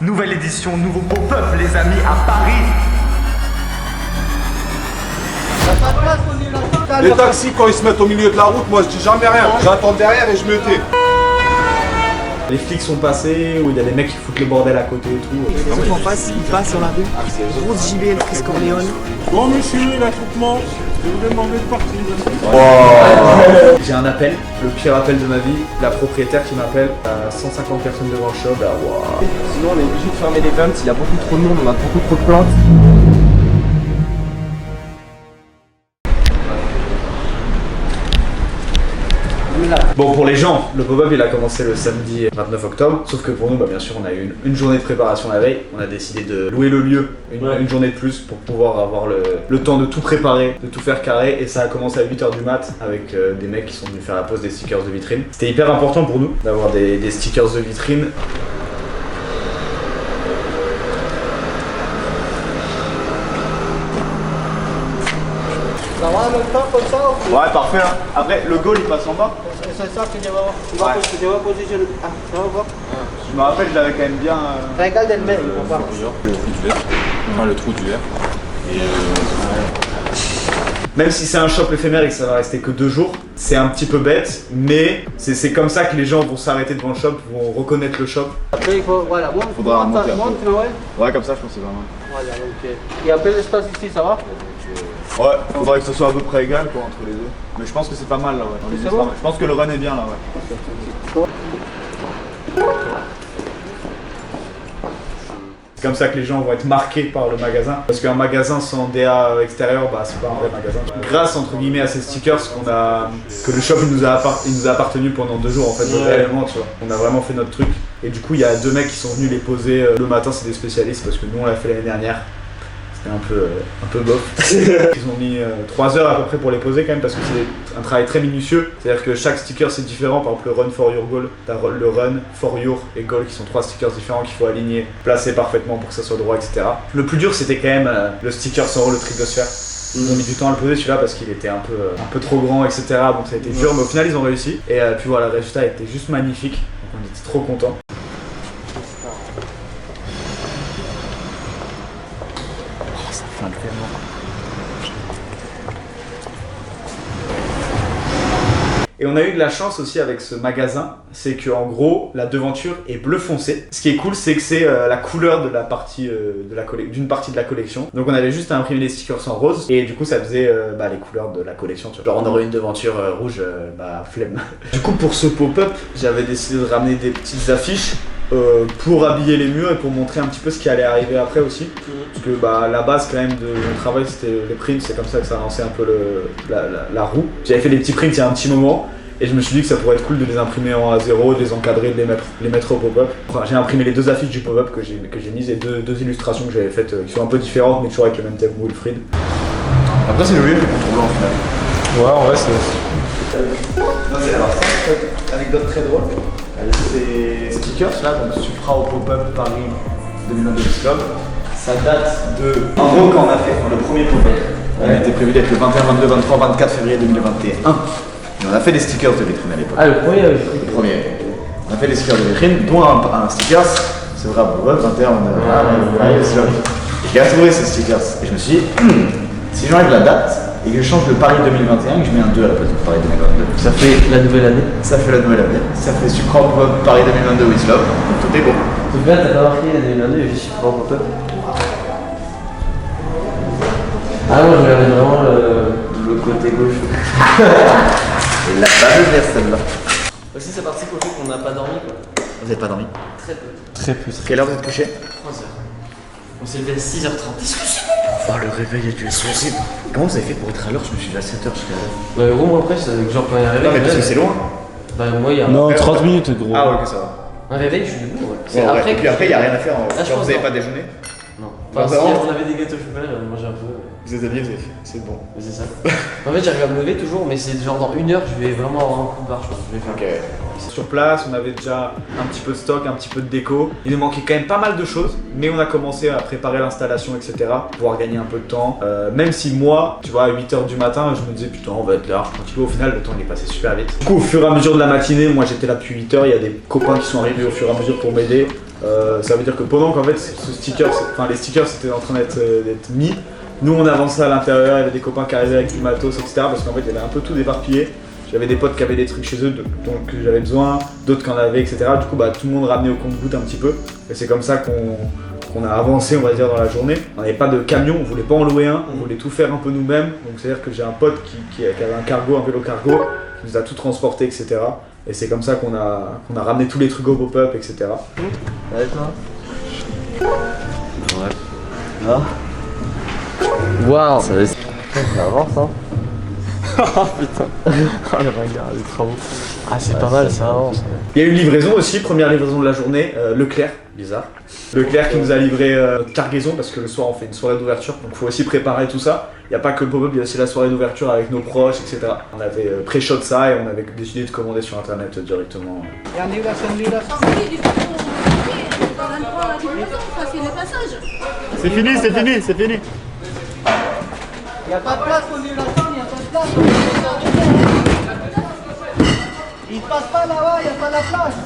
Nouvelle édition, nouveau pop-up les amis à Paris. Les taxis quand ils se mettent au milieu de la route, moi je dis jamais rien. J'attends derrière et je me tais. Les flics sont passés, où il y a des mecs qui foutent le bordel à côté et tout. Les gens passent, ils passent sur la rue. Grosse JBL Chris Corleone. Bon monsieur, l'attroupement, je vous demande de partir. J'ai un appel, le pire appel de ma vie, la propriétaire qui m'appelle, 150 personnes devant le shop, là, waouh. Sinon on est obligé de fermer les ventes, il y a beaucoup trop de monde, on a beaucoup trop de plaintes. Bon, pour les gens, le pop-up il a commencé le samedi 29 octobre, sauf que pour nous, bah, bien sûr, on a eu une journée de préparation la veille. On a décidé de louer le lieu une journée de plus pour pouvoir avoir le temps de tout préparer, de tout faire carré. Et ça a commencé à 8h du mat avec des mecs qui sont venus faire la pose des stickers de vitrine. C'était hyper important pour nous d'avoir des stickers de vitrine. Ça va en même temps comme ça ou Ouais, parfait. Hein. Après, le goal il passe en bas. c'est ça que tu vas positionner. Ah, ça va voir. Je me rappelle, je l'avais quand même bien. Regarde le mec, on va voir. Le trou du verre. Enfin le trou du verre. Et Même si c'est un shop éphémère et que ça va rester que 2 jours, c'est un petit peu bête, mais c'est comme ça que les gens vont s'arrêter devant le shop, vont reconnaître le shop. Après il faut, voilà, monte, Faudra remonter un peu. monte, ouais. Ouais, comme ça je pense que c'est pas mal. Voilà, ok. Et après l'espace ici, ça va? Ouais, faudrait que ce soit à peu près égal quoi entre les deux. Mais je pense que c'est pas mal là, ouais. Dans les bon. je pense que le run est bien là, ouais. C'est comme ça que les gens vont être marqués par le magasin. Parce qu'un magasin sans DA extérieur, bah c'est pas un vrai magasin. Grâce entre guillemets à ces stickers que le shop il nous a appartenu pendant 2 jours en fait, réellement tu vois. On a vraiment fait notre truc. Et du coup il y a 2 mecs qui sont venus les poser le matin, c'est des spécialistes parce que nous on l'a fait l'année dernière. C'était un peu bof. Ils ont mis 3 heures à peu près pour les poser quand même parce que c'est un travail très minutieux. C'est-à-dire que chaque sticker c'est différent. Par exemple le Run for Your Goal, t'as le Run for Your et Goal qui sont 3 stickers différents qu'il faut aligner, placer parfaitement pour que ça soit droit, etc. Le plus dur c'était quand même le sticker sans le triposphère. Ils ont mis du temps à le poser celui-là parce qu'il était un peu trop grand, etc. Donc ça a été dur, mais au final ils ont réussi. Et puis voilà, le résultat était juste magnifique. Donc on était trop contents. Et on a eu de la chance aussi avec ce magasin, c'est qu'en gros la devanture est bleu foncé. Ce qui est cool, c'est que c'est la couleur de la partie d'une partie de la collection. Donc on avait juste à imprimer les stickers en rose et du coup ça faisait les couleurs de la collection. Tu vois. Genre on aurait une devanture rouge, flemme. Du coup pour ce pop-up, j'avais décidé de ramener des petites affiches. Pour habiller les murs et pour montrer un petit peu ce qui allait arriver après aussi. Parce que la base quand même de mon travail c'était les prints, c'est comme ça que ça a lancé un peu la roue. J'avais fait des petits prints il y a un petit moment et je me suis dit que ça pourrait être cool de les imprimer en A0, de les encadrer, de les mettre au pop-up. Enfin, j'ai imprimé les 2 affiches du pop-up que j'ai mises et 2 illustrations que j'avais faites qui sont un peu différentes mais toujours avec le même thème Wilfried. Après c'est joli le contour blanc au final. ouais, en vrai c'est. C'est anecdote très drôle. Ces stickers là, donc Supra au pop-up Paris 2022 Club, ça date de. En gros, quand on a fait le premier pop-up, on était prévu d'être le 21, 22, 23, 24 février 2021. Et on a fait des stickers de vitrine à l'époque. Ah, le premier Le premier. On a fait des stickers de vitrine, dont un stickers, c'est vrai, pop-up 21, on a. J'ai retrouvé ces stickers et je me suis dit, si j'enlève la date et que je change le Paris 2021 et que je mets un 2 à la place de Paris 2022. Ça fait la nouvelle année. Ça fait la nouvelle année. Ça fait Supra Paris 2022 with love. Donc tout est bon. C'est bien, t'as pas marqué la 2022 et juste Supra pop-up. Ah non, je regardais vraiment le côté gauche. Et la base vers celle-là. Aussi, ça participe au fait qu'on n'a pas dormi quoi. Vous n'avez pas dormi? Très peu. Très peu. Quelle heure vous êtes couché? 3 heures. On s'est levé à 6h30. Oh, le réveil est possible. Comment vous avez fait pour être à l'heure? Je me suis levé à 7h jusqu'à l'heure. Bah, gros, moi après, c'est que genre quand il y a un réveil. Non, mais parce que c'est loin. Bah, moi, il y a Non, 30 minutes gros. Ah, ouais, ok, ça va. un réveil, je suis debout. Ouais. C'est Bon, après et puis après, il n'y a rien à faire. Ah, je Genre, pense vous n'avez non. pas déjeuné? Non. Bah, Enfin, si, vraiment. on avait des gâteaux au chocolat, j'en ai mangé un peu. Vous êtes habillé, c'est bon. Mais c'est ça. En fait, j'arrive à me lever toujours, mais c'est genre dans 1 heure, je vais vraiment avoir un coup de barre, je pense. Je vais faire. Ok. Sur place, on avait déjà un petit peu de stock, un petit peu de déco. Il nous manquait quand même pas mal de choses, mais on a commencé à préparer l'installation, etc. pour pouvoir gagner un peu de temps. Même si moi, tu vois, à 8h du matin, je me disais putain, on va être là, tranquille. Au final, le temps il est passé super vite. Du coup, au fur et à mesure de la matinée, moi j'étais là depuis 8h. Il y a des copains qui sont arrivés au fur et à mesure pour m'aider. Ça veut dire que pendant qu'en fait les stickers étaient en train d'être mis, nous on avançait à l'intérieur, il y avait des copains qui arrivaient avec du matos, etc. Parce qu'en fait il y avait un peu tout éparpillé. J'avais des potes qui avaient des trucs chez eux donc j'avais besoin, d'autres qui en avaient, etc. Du coup tout le monde ramenait au compte-gouttes un petit peu. Et c'est comme ça qu'on a avancé, on va dire, dans la journée. On n'avait pas de camion, on voulait pas en louer un, on voulait tout faire un peu nous-mêmes. Donc c'est à dire que j'ai un pote qui avait un cargo, un vélo cargo, qui nous a tout transporté, etc. Et c'est comme ça qu'on a ramené tous les trucs au pop-up, etc. Ouais, toi? Ouais. Waouh, ça avance, hein. Oh putain. Oh le regard, les travaux. Ah, c'est pas mal, ça avance. Il y a eu une livraison aussi, première livraison de la journée, Leclerc, bizarre. Leclerc qui nous a livré notre cargaison parce que le soir on fait une soirée d'ouverture, donc il faut aussi préparer tout ça. Il n'y a pas que le pop-up, il y a aussi la soirée d'ouverture avec nos proches, etc. On avait pré-shot ça et on avait décidé de commander sur internet directement. Oui, dans l'endroit, la livraison, ça c'est le passage. C'est fini, c'est fini, c'est fini. Il n'y a pas de place pour livraison, il n'y a pas de place pour livraison. Il ne passe pas là-bas, il n'y a pas la place.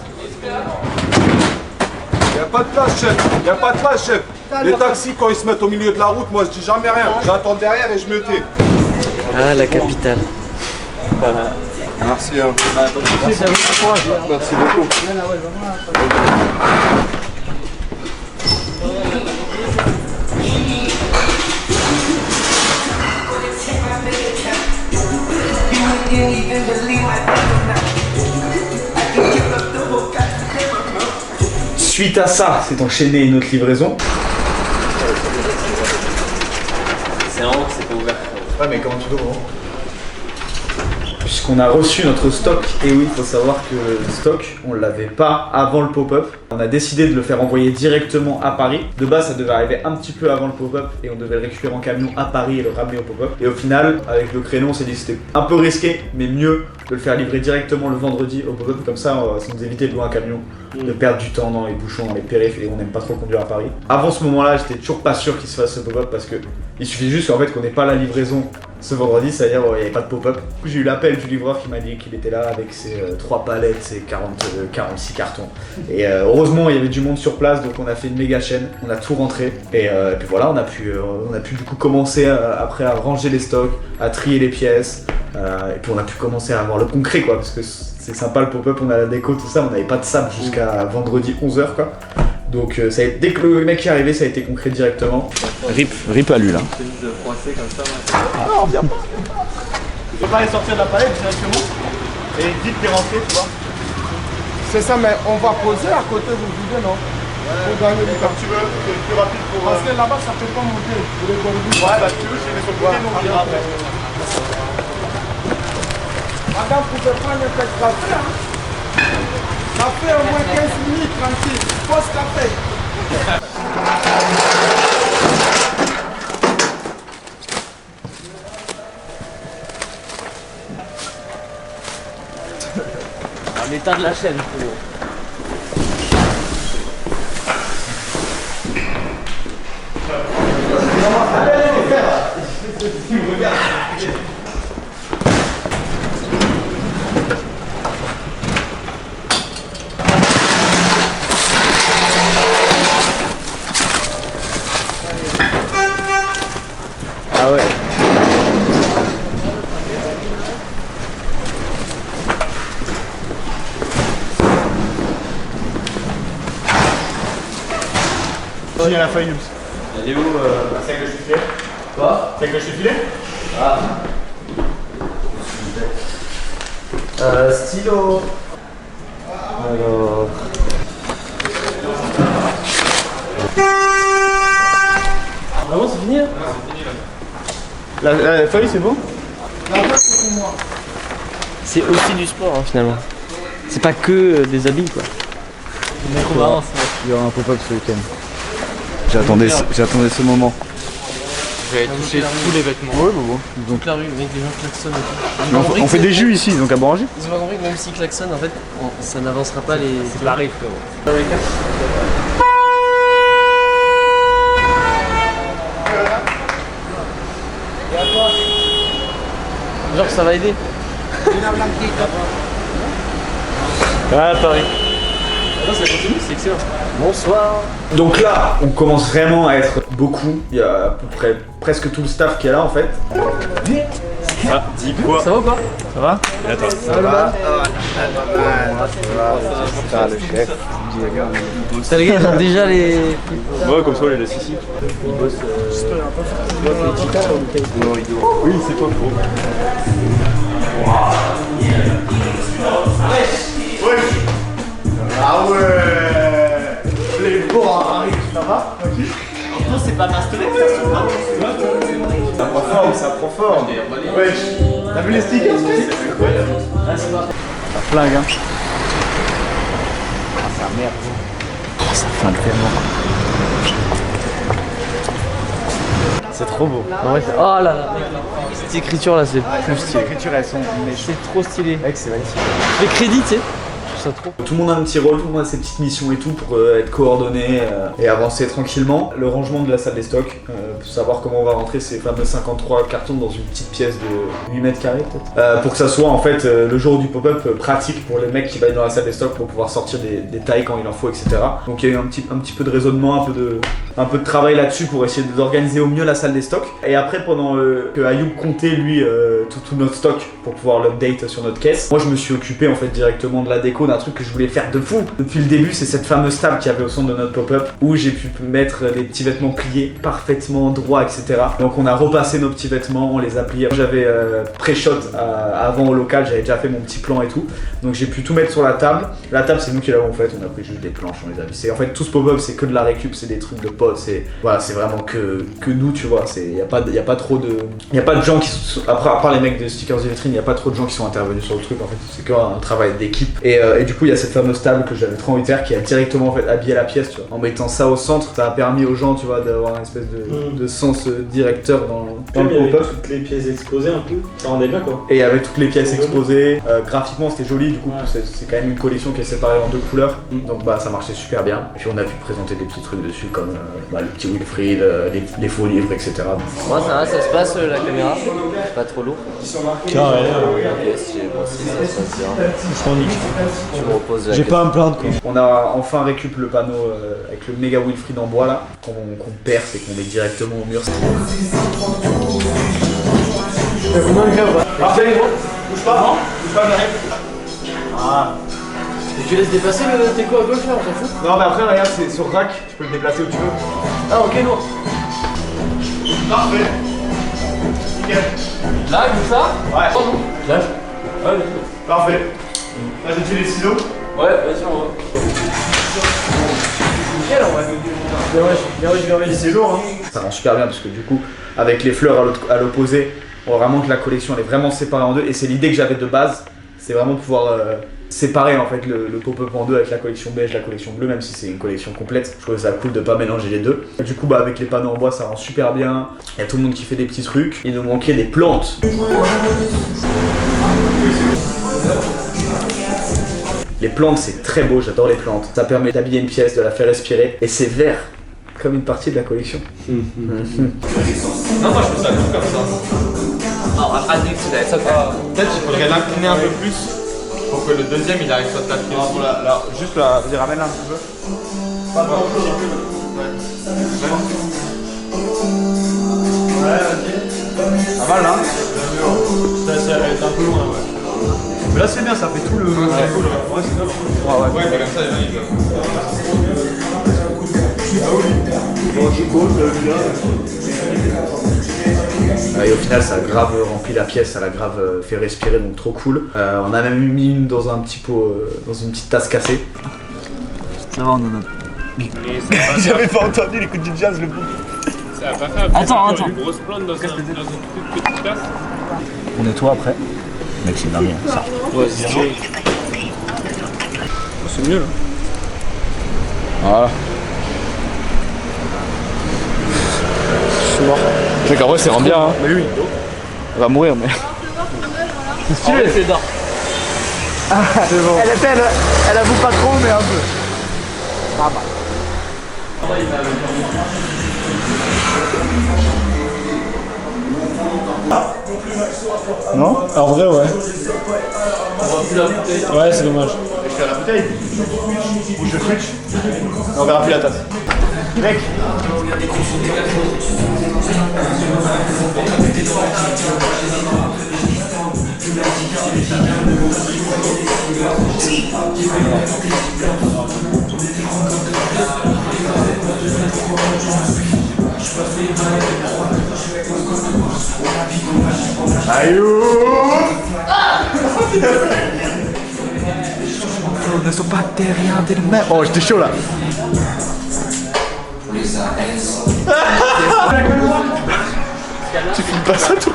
Y'a pas de place, chef. Y'a pas de place, chef. Les taxis, quand ils se mettent au milieu de la route, moi je dis jamais rien. J'attends derrière et je me tais. Ah, la capitale. Merci. Hein. Merci à vous. Merci beaucoup. Suite à ça, c'est enchaîné une autre livraison. C'est en haut que c'est pas ouvert. Ouais, mais comment tu dois Puisqu'on a reçu notre stock, et oui, il faut savoir que le stock, on l'avait pas avant le pop-up. On a décidé de le faire envoyer directement à Paris. De base, ça devait arriver un petit peu avant le pop-up et on devait le récupérer en camion à Paris et le ramener au pop-up. Et au final, avec le créneau, on s'est dit que c'était un peu risqué, mais mieux de le faire livrer directement le vendredi au pop-up. Comme ça nous évitait de louer un camion, de perdre du temps dans les bouchons, dans les périphes, et on n'aime pas trop conduire à Paris. Avant ce moment-là, j'étais toujours pas sûr qu'il se fasse ce pop-up parce que il suffit juste en fait qu'on n'ait pas la livraison ce vendredi, c'est-à-dire il n'y avait pas de pop-up. J'ai eu l'appel du livreur qui m'a dit qu'il était là avec ses 3 palettes, ses 46 cartons. Et heureusement il y avait du monde sur place, donc on a fait une méga chaîne, on a tout rentré. Et puis voilà, on a pu du coup commencer après à ranger les stocks, à trier les pièces. Et puis on a pu commencer à avoir le concret quoi, parce que c'est sympa le pop-up, on a la déco, tout ça, on n'avait pas de sable jusqu'à vendredi 11h quoi. Donc ça a été, dès que le mec est arrivé, ça a été concret directement. Rip à lui là. Ah, on vient pas. Tu peux pas aller sortir de la palette directement et vite les rentrer, tu vois. C'est ça, mais on va poser à côté vous videz, non? Pour gagner du temps. Tu veux, c'est plus rapide pour. Parce que là-bas, ça peut pas monter. Pour les conduire. Ouais, bah tu veux, je les mets sur le côté, nous on ira après. Madame, vous pouvez prendre un peu de café, hein? Ça fait au moins 15 minutes, tranquille. Pause café. L'état de la chaîne, frérot. Ah ouais. Il y a la faillite. Elle est où celle que je te filais? Quoi? Celle que je te filais? Ah. Stylo. Alors. Vraiment, c'est fini? La feuille, c'est bon? C'est aussi du sport, hein, finalement. C'est pas que des habits, quoi. Il y aura un pop-up ce week-end. J'attendais ce moment. J'avais touché tous les vêtements. Ouais, bah bon. Donc, Toute la rue, avec des gens klaxonnent et tout. on fait des jus ici, donc à Boranger. Ils ont pas compris que même s'ils klaxonnent, en fait, ça n'avancera pas les. C'est pareil, frérot. Genre, ça va aider. Ah, Paris. ça continue, c'est excellent. Bonsoir. Donc là, on commence vraiment à être beaucoup. Il y a à peu près presque tout le staff qui est là en fait. Ah, dis quoi? Ça va ou quoi? Ça va? Et attends. Ça va? Ça, le chef. Ça les gars, ils ont déjà les... Ouais, comme ça, on les laisse ici. Ils bossent... Oui, c'est toi, gros. Ah ouais. Les beaux arrivent, ça va? Non, c'est pas master extension. Ça prend forme, ça prend forme. Wesh. T'as vu les stickers, mec? C'est incroyable. Ça flingue hein. Ah, ça merde. Oh, ça flingue tellement. C'est trop beau. En vrai, oh là là, cette écriture là, c'est plus Les stylé. écritures elles sont C'est trop stylé. mec, c'est magnifique. Les crédits, tu sais, je trouve ça trop. Tout le monde a un petit rôle, tout le monde a ses petites missions et tout pour être coordonné et avancer tranquillement. Le rangement de la salle des stocks, pour savoir comment on va rentrer ces fameux 53 cartons dans une petite pièce de 8 mètres carrés peut-être. Pour que ça soit en fait le jour du pop-up pratique pour les mecs qui vont être dans la salle des stocks pour pouvoir sortir des tailles quand il en faut, etc. Donc il y a eu un petit peu de raisonnement, un peu de travail là-dessus pour essayer d'organiser au mieux la salle des stocks. Et après pendant que Ayoub comptait lui tout notre stock pour pouvoir l'update sur notre caisse, moi je me suis occupé en fait directement de la déco d'un truc que je voulais faire de fou depuis le début. C'est cette fameuse table qu'il y avait au centre de notre pop-up où j'ai pu mettre des petits vêtements pliés parfaitement droits, etc. Donc on a repassé nos petits vêtements, on les a pliés. J'avais pré-shot avant au local, j'avais déjà fait mon petit plan et tout, donc j'ai pu tout mettre sur la table. La table c'est nous qui l'avons faite, on a pris juste des planches, on les a vissées. En fait tout ce pop-up c'est que de la récup, c'est des trucs de potes, c'est voilà, c'est vraiment que nous, tu vois. Il y a pas trop de gens qui sont, à part les mecs de Stickers de Vitrine, il y a pas trop de gens qui sont intervenus sur le truc. En fait c'est qu'un travail d'équipe et du coup il y a cette fameuse table que j'avais trop envie de faire qui a directement en fait habillé la pièce, tu vois. En mettant ça au centre, ça a permis aux gens, tu vois, d'avoir une espèce de sens directeur dans le pop-up. Toutes les pièces exposées un peu, ça rendait bien quoi. Et avec toutes les pièces exposées, graphiquement c'était joli, du coup c'est quand même une collection qui est séparée en deux couleurs, donc bah ça marchait super bien. Et puis on a pu présenter des petits trucs dessus comme le petit Wilfried, les faux livres, etc. Moi ça va, ça se passe la caméra, c'est pas trop lourd. Carré. Ok, si ça se passe bien. Tu me reposes la J'ai pas à me plaindre quoi. On a enfin récup le panneau avec le méga Wilfried en bois là, qu'on perce et qu'on met directement au mur. Parfait, gros. Bouge pas, non? Bouge pas, j'arrive. Ah. Et tu laisses dépasser le déco à gauche là, on s'en fout. Non mais après regarde, c'est sur rack, tu peux le déplacer où tu veux. Ah ok, lourd. Parfait. Nickel. Là, comme ça? Ouais. Lâche. Ouais, Parfait. Là, j'ai tué les ciseaux. ouais, vas-y, on va. Nickel en vrai. Bien, C'est lourd, hein. Ça rend super bien parce que du coup, avec les fleurs à l'opposé, on voit vraiment que la collection elle est vraiment séparée en deux. Et c'est l'idée que j'avais de base, c'est vraiment de pouvoir séparer en fait le pop-up en deux avec la collection beige, la collection bleue, même si c'est une collection complète. Je trouvais ça cool de pas mélanger les deux. Et du coup, bah avec les panneaux en bois, ça rend super bien. Il y a tout le monde qui fait des petits trucs. Il nous manquait des plantes. Les plantes, c'est très beau, j'adore les plantes. Ça permet d'habiller une pièce, de la faire respirer. Et c'est vert, comme une partie de la collection. Non, moi je fais ça tout comme ça. Alors, après, ça peut-être il faudrait l'incliner un peu plus pour que le deuxième il arrive sur ta pied. Là, juste là, vas-y, ramène-la un petit peu. Pas trop, Ouais, vas-y. Pas mal, hein. Ça va être un peu loin, ouais. Mais là, c'est bien, ça fait tout le. Ouais, mais comme ça, il va. Et au final, ça a grave rempli la pièce, ça l'a grave fait respirer, donc trop cool. On a même mis une dans un petit pot, dans une petite tasse cassée. Ça va, on en a. J'avais pas entendu les coups du jazz, le bout. Ça va pas faire Attends. une grosse plante dans une toute petite place. On nettoie après. Mec, c'est dingue, ça. Ouais, c'est sûr. C'est mieux là. Voilà. Je suis mort. Mec, en vrai, ça rend bien. Hein. Mais oui. On va mourir, mais. C'est stylé, c'est d'or. C'est bon. Elle avoue pas trop, mais un peu. Non? En vrai, ouais. On va plus la bouteille. Ouais, c'est dommage. à la bouteille. Ou je switch. Et on verra plus la tasse. Mec. Aïe. Ne sont pas terriens d'elle-même. Oh, j'étais chaud là. Tu filmes pas ça toi?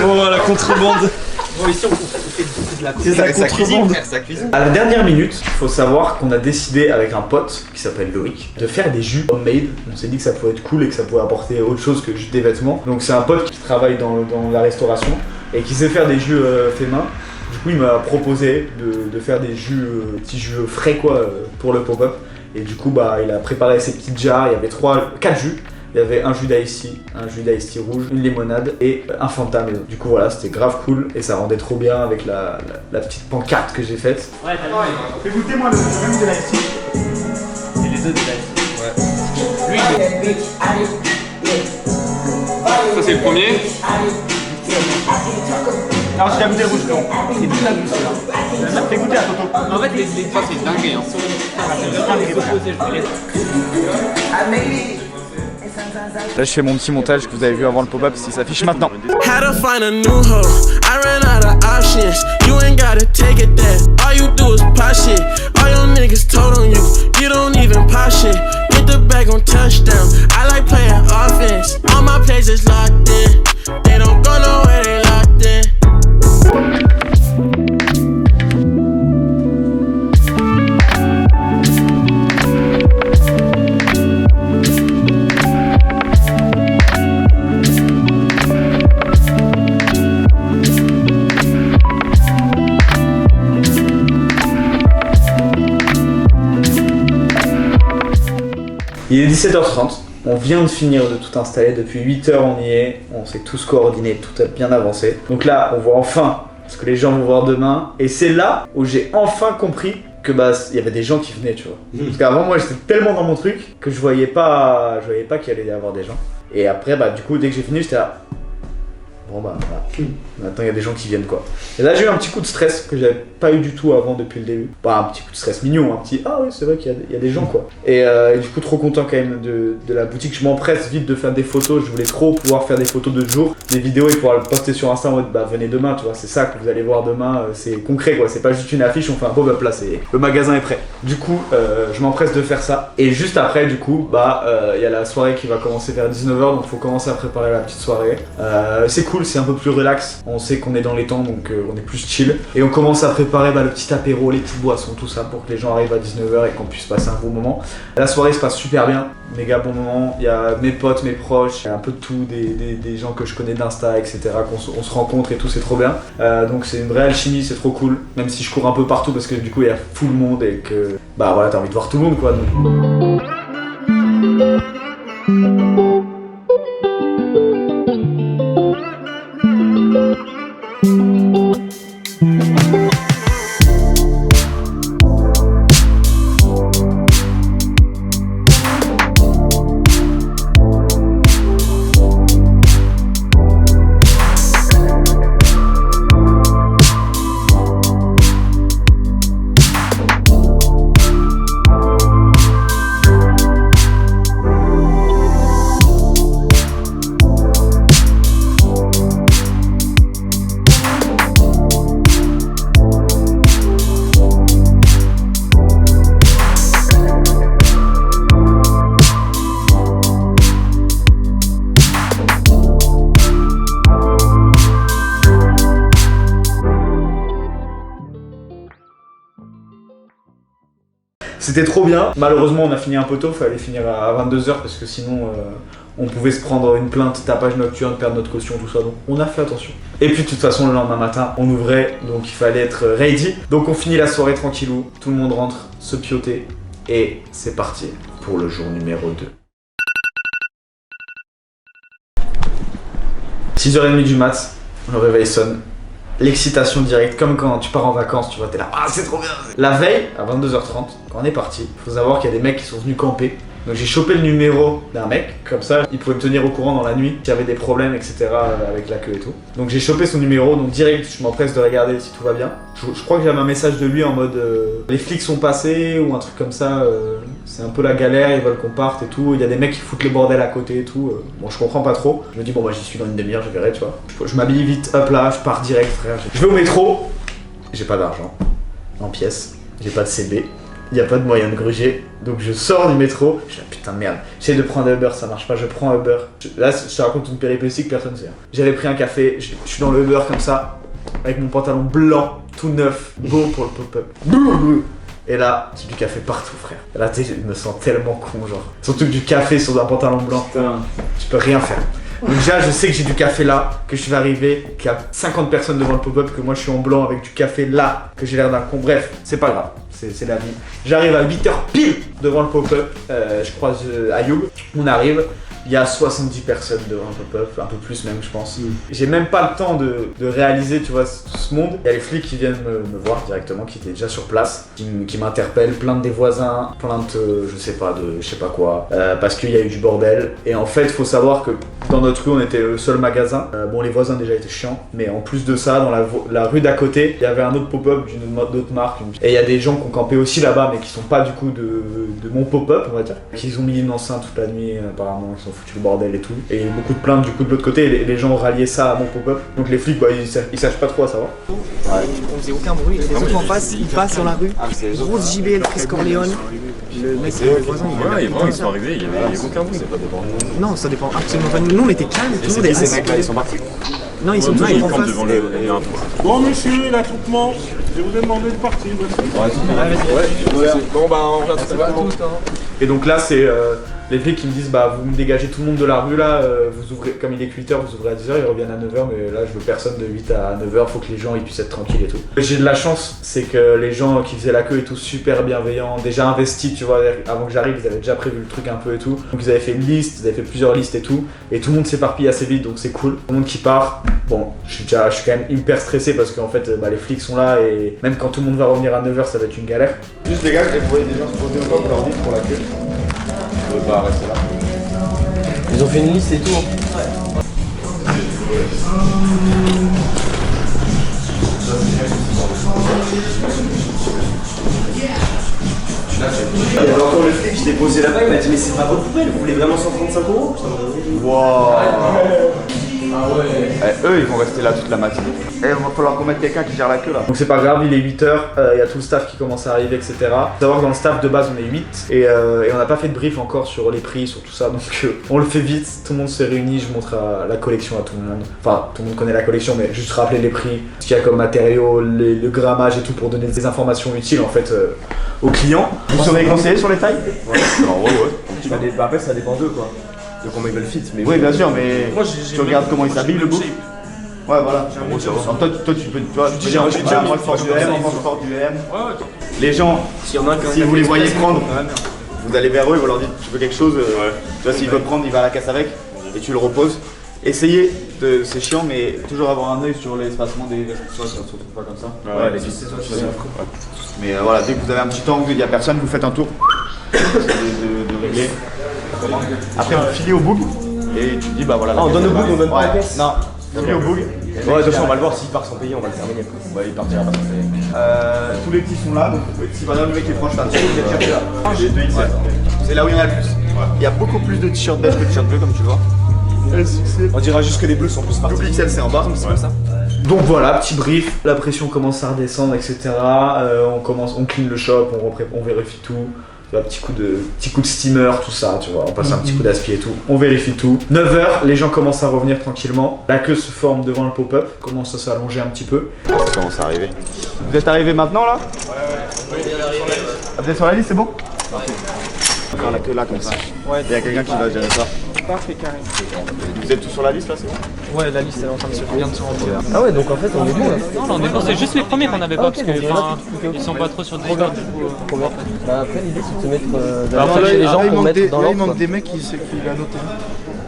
Oh la contrebande. Bon, ici on fait de la C'est la contrebande. Sa cuisine. À la dernière minute, il faut savoir qu'on a décidé avec un pote qui s'appelle Loïc de faire des jus homemade. On s'est dit que ça pouvait être cool et que ça pouvait apporter autre chose que juste des vêtements. Donc c'est un pote qui travaille dans la restauration et qui sait faire des jus faits main. Du coup il m'a proposé de faire des jus, petits jus frais quoi pour le pop-up. Et du coup bah il a préparé ses petites jars, il y avait 4 jus. Il y avait un jus d'ice tea rouge, une limonade et un Fanta maison. Du coup voilà, c'était grave cool et ça rendait trop bien avec la petite pancarte que j'ai faite. Ouais, t'as Fais goûter moi le même de l'ice tea. c'est les deux de la Ça c'est le premier. Alors j'ai goûté le rouge non. C'est toute la douce là. Fais goûter à Toto. En fait les ça c'est dingue hein. Là je fais mon petit montage que vous avez vu avant le pop-up, qui s'affiche maintenant. How to find a new hoe? I ran out of options. You ain't gotta take it there. All you do is pop shit. All your niggas told on you. You don't even pop shit. Get the bag on touchdown. I like playing offense. All my plays is locked in. They don't go nowhere, they locked in. Il est 17h30, on vient de finir de tout installer, depuis 8h on y est, on s'est tous coordonnés, tout a bien avancé. Donc là on voit enfin ce que les gens vont voir demain, et c'est là où j'ai enfin compris que bah il y avait des gens qui venaient, tu vois. Parce qu'avant moi j'étais tellement dans mon truc que je voyais pas qu'il allait y avoir des gens. Et après bah du coup dès que j'ai fini j'étais là, bon bah voilà, maintenant il y a des gens qui viennent quoi. Et là j'ai eu un petit coup de stress que j'avais pas eu du tout avant depuis le début. Bah un petit coup de stress mignon, un petit ah oui c'est vrai qu'il y a des gens quoi. Et du coup trop content quand même de la boutique. Je m'empresse vite de faire des photos, je voulais trop pouvoir faire des photos de jour, des vidéos et pouvoir le poster sur Insta en mode bah venez demain tu vois, c'est ça que vous allez voir demain, c'est concret quoi, c'est pas juste une affiche, on fait un pop-up là, le magasin est prêt. Du coup je m'empresse de faire ça et juste après du coup bah il y a la soirée qui va commencer vers 19h donc faut commencer à préparer la petite soirée. C'est cool, c'est un peu plus relax, on sait qu'on est dans les temps donc on est plus chill et on commence à préparer bah, le petit apéro, les petites boissons, tout ça pour que les gens arrivent à 19h et qu'on puisse passer un bon moment. La soirée se passe super bien, méga bon moment, il y a mes potes, mes proches, il y a un peu de tout, des gens que je connais d'Insta etc, on se rencontre et tout, c'est trop bien. Donc c'est une vraie alchimie, c'est trop cool, même si je cours un peu partout parce que du coup il y a full monde et que bah voilà t'as envie de voir tout le monde quoi. Donc. C'était trop bien, malheureusement on a fini un peu tôt, fallait finir à 22h parce que sinon on pouvait se prendre une plainte, tapage nocturne, perdre notre caution, tout ça, donc on a fait attention. Et puis de toute façon le lendemain matin on ouvrait, donc il fallait être ready. Donc on finit la soirée tranquillou, tout le monde rentre, se pioter et c'est parti pour le jour numéro 2. 6h30 du mat, le réveil sonne l'excitation directe, comme quand tu pars en vacances, tu vois, t'es là, ah c'est trop bien. La veille, à 22h30, quand on est parti, faut savoir qu'il y a des mecs qui sont venus camper. Donc j'ai chopé le numéro d'un mec, comme ça il pouvait me tenir au courant dans la nuit s'il y avait des problèmes, etc. avec la queue et tout. Donc j'ai chopé son numéro, donc direct je m'empresse de regarder si tout va bien. Je crois que j'avais un message de lui en mode les flics sont passés ou un truc comme ça, c'est un peu la galère, ils veulent qu'on parte et tout. Il y a des mecs qui foutent le bordel à côté et tout. Bon je comprends pas trop. Je me dis bon bah j'y suis dans une demi-heure, je verrai tu vois. Je m'habille vite, hop là, je pars direct frère. Je vais au métro, j'ai pas d'argent en pièces, j'ai pas de CB. Il n'y a pas de moyen de gruger, donc je sors du métro, je dis putain merde, j'essaie de prendre un Uber, ça marche pas, je prends un Uber. Là je te raconte une péripétie que personne ne sait. J'avais pris un café, je suis dans le Uber comme ça, avec mon pantalon blanc, tout neuf, beau pour le pop-up. Et là, c'est du café partout frère. Et là tu sais, je me sens tellement con genre. Surtout que du café sur un pantalon blanc, je peux rien faire. Donc déjà je sais que j'ai du café là, que je vais arriver, qu'il y a 50 personnes devant le pop-up, que moi je suis en blanc avec du café là, que j'ai l'air d'un con, bref, c'est pas grave. C'est la vie. J'arrive à 8h pile devant le pop-up, je croise Ayoub, on arrive, il y a 70 personnes devant le pop-up, un peu plus même je pense. J'ai même pas le temps de réaliser tu vois tout ce monde. Il y a les flics qui viennent me voir directement, qui étaient déjà sur place, qui m'interpellent, plainte des voisins, plainte je sais pas quoi, parce qu'il y a eu du bordel. Et en fait faut savoir que dans notre rue on était le seul magasin, bon les voisins déjà étaient chiants, mais en plus de ça dans la rue d'à côté il y avait un autre pop-up d'une autre marque, et il y a des gens qui ont campé aussi là-bas mais qui sont pas du coup de mon pop-up on va dire, qu'ils ont mis une enceinte toute la nuit apparemment, ils sont foutu le bordel et tout, et il y a eu beaucoup de plaintes du coup de l'autre côté, et les gens ont rallié ça à mon pop-up, donc les flics bah, ils sachent pas trop à savoir. On faisait aucun bruit, les autres en face ils passent sur la rue, grosse JBL Chris Corleone. Le mec, les voisins, ils sont arrivés, il y avait aucun bruit. Non, ça dépend absolument pas. Nous on était calmes, tout le monde est assis. Ces mecs-là, ils sont partis. Non, ils sont toujours en face. Devant le Bon monsieur, l'attroupement, je vous ai demandé de partir. Bon bah on revient tout à l'heure. Et donc là c'est les flics qui me disent bah vous me dégagez tout le monde de la rue là, vous ouvrez, comme il est que 8h, vous ouvrez à 10h, ils reviennent à 9h, mais là je veux personne de 8 à 9h, faut que les gens ils puissent être tranquilles et tout. J'ai de la chance, c'est que les gens qui faisaient la queue et tout super bienveillants, déjà investis tu vois, avant que j'arrive ils avaient déjà prévu le truc un peu et tout. Donc ils avaient fait une liste, ils avaient fait plusieurs listes et tout, et tout le monde s'éparpille assez vite donc c'est cool. Tout le monde qui part, bon je suis quand même hyper stressé parce qu'en fait bah, les flics sont là et même quand tout le monde va revenir à 9h ça va être une galère. Juste les gars, vous voyez des gens se poser au top, leur dire pour la queue. Je vais pas rester là. Ils ont fait une liste et tout. Il y avait encore le flic, je l'ai posé là-bas, il m'a dit mais c'est pas votre poubelle, vous voulez vraiment 135 €? Wow. Ah ouais. Eux ils vont rester là toute la matinée. Et il va falloir qu'on mette quelqu'un qui gère la queue là. Donc c'est pas grave, il est 8h, il y a tout le staff qui commence à arriver, etc. Faut savoir que dans le staff de base on est 8 et on n'a pas fait de brief encore sur les prix, sur tout ça, donc on le fait vite, tout le monde s'est réuni, je montre la collection à tout le monde. Enfin tout le monde connaît la collection mais juste rappeler les prix, ce qu'il y a comme matériaux, le grammage et tout pour donner des informations utiles en fait aux clients. Vous serez conseillé sur les tailles? Ouais. Après ça dépend d'eux quoi. De combien ils veulent fit, mais oui bien sûr mais Moi, tu regardes comment ils s'habillent le bout. Ouais voilà. Alors, toi tu peux dire moi je porte du M, moi je porte du M. Les gens, si vous les voyez prendre, vous allez vers eux et vous leur dites tu veux quelque chose, tu vois s'ils veulent prendre il va à la caisse avec et tu le reposes. Essayez, c'est chiant mais toujours avoir un œil sur l'espacement des vêtements, surtout pas comme ça. Ouais, les vis, mais voilà, dès que vous avez un petit temps où il n'y a personne, vous faites un tour de régler. Après vous filez au boug et tu dis bah voilà. Ah on donne au boug, on donne pas la caisse? Non, filez au boug. Ouais, de toute façon, on va le voir s'il part sans payer, on va le terminer. Ouais, il partira pas sans payer. Tous les petits sont là, donc si par exemple le mec est proche d'un t-shirt, il va chercher là. J'ai 2 XL. C'est là où il y en a le plus. Il y a beaucoup plus de t-shirts beige que de t-shirts bleus, comme tu vois. On dira juste que les bleus sont plus partis. Double XL, c'est en bas, c'est comme ça. Donc voilà, petit brief, la pression commence à redescendre, etc. On clean le shop, on vérifie tout. Petit coup de steamer, tout ça, tu vois, on passe un petit coup d'aspi et tout, on vérifie tout. 9h, les gens commencent à revenir tranquillement, la queue se forme devant le pop-up, commence à s'allonger un petit peu. Ça commence à arriver. Vous êtes arrivé maintenant là? Ouais. Vous êtes sur la liste, c'est bon? Parfait. On va faire la queue là comme ça. Ouais. Il y a quelqu'un qui va gérer ça. Parfait, carré. Vous êtes tous sur la liste là, c'est bon? Ouais, la liste elle est en train de se bien de se remplir. Ah ouais, donc en fait on est bon là. Non, on est bon, c'est juste les premiers qu'on avait pas parce que ils sont pas trop sur le Discord. Bah après l'idée c'est de se mettre de la chez les gens pour mettre dans l'ordre. Il manque des mecs qui a noté.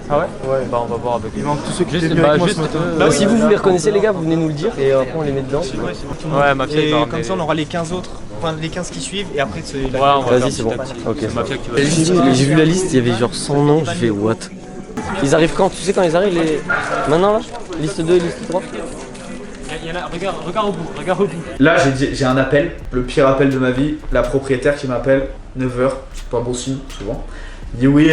Ah ouais? Ouais. Bah on va voir avec. Il manque tous ceux qui Juste, étaient venus avec moi juste, ce matin. Si vous les reconnaissez les gars, vous venez nous le dire et après on les met dedans. Ouais, Mafia il va Et ramener comme ça on aura les 15 autres, enfin les 15 qui suivent et après c'est la... Ouais, on va Vas-y, c'est bon. Ok. C'est Mafia qui va. J'ai vu la liste, il y avait genre 100 noms, j'ai fait what? Ils arrivent quand? Tu sais quand ils arrivent les... Maintenant là? Liste 2, liste 3? Il y en a, regarde au bout, regarde au bout. Là, j'ai un appel, le pire appel de ma vie, la propriétaire qui m'appelle, 9h, c'est pas un bon signe, souvent. Il dit oui,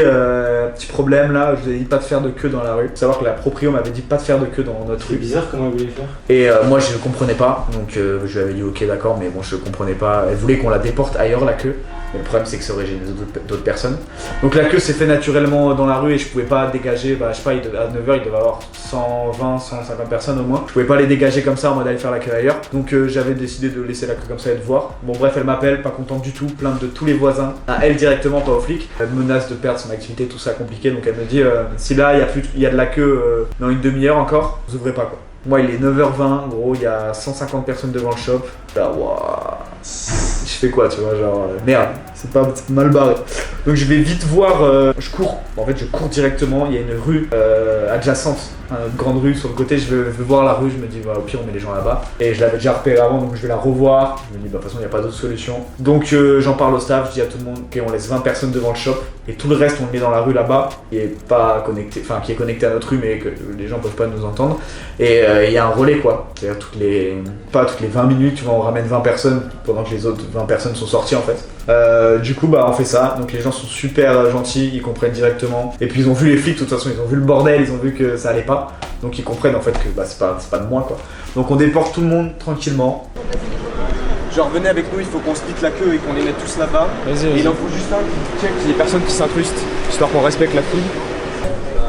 petit problème là, je vous ai dit pas de faire de queue dans la rue. Faut savoir que la proprio m'avait dit pas de faire de queue dans notre rue. C'est bizarre comment elle voulait faire. Et moi je ne comprenais pas, donc je lui avais dit ok d'accord, mais bon je comprenais pas. Elle voulait qu'on la déporte ailleurs la queue, mais le problème c'est que ça aurait gêné d'autres personnes. Donc la queue s'est fait naturellement dans la rue et je pouvais pas dégager, bah je sais pas, à 9h il devait avoir 120, 150 personnes au moins. Je pouvais pas les dégager comme ça en mode aller faire la queue ailleurs. Donc j'avais décidé de laisser la queue comme ça et de voir. Bon bref, elle m'appelle, pas contente du tout, plainte de tous les voisins, à elle directement, pas aux flics. Elle menace de perdre son activité, tout ça compliqué, donc elle me dit si là il y a de la queue dans une demi-heure encore, vous ouvrez pas quoi. Moi il est 9h20, gros, il y a 150 personnes devant le shop. Là, waouh, je fais quoi, tu vois, genre merde, c'est pas mal barré. Donc je vais vite voir, je cours, en fait je cours directement, il y a une rue adjacente, une grande rue sur le côté, je vais voir la rue, je me dis bah, au pire on met les gens là-bas. Et je l'avais déjà repéré avant, donc je vais la revoir, je me dis bah de toute façon il n'y a pas d'autre solution. Donc j'en parle au staff, je dis à tout le monde ok on laisse 20 personnes devant le shop, et tout le reste on le met dans la rue là-bas, qui est pas connecté, enfin qui est connecté à notre rue mais que les gens peuvent pas nous entendre. Et il y a un relais quoi, c'est-à-dire pas toutes les 20 minutes, tu vois, on ramène 20 personnes pendant que les autres 20 personnes sont sorties en fait. Du coup bah on fait ça, donc les gens sont super gentils, ils comprennent directement. Et puis ils ont vu les flics, de toute façon ils ont vu le bordel, ils ont vu que ça allait pas. Donc ils comprennent en fait que bah, c'est pas de moi quoi. Donc on déporte tout le monde tranquillement. Genre venez avec nous, il faut qu'on split la queue et qu'on les mette tous là-bas. Et il en faut juste un qui check qu'il y ait personne qui s'incruste, histoire qu'on respecte la foule.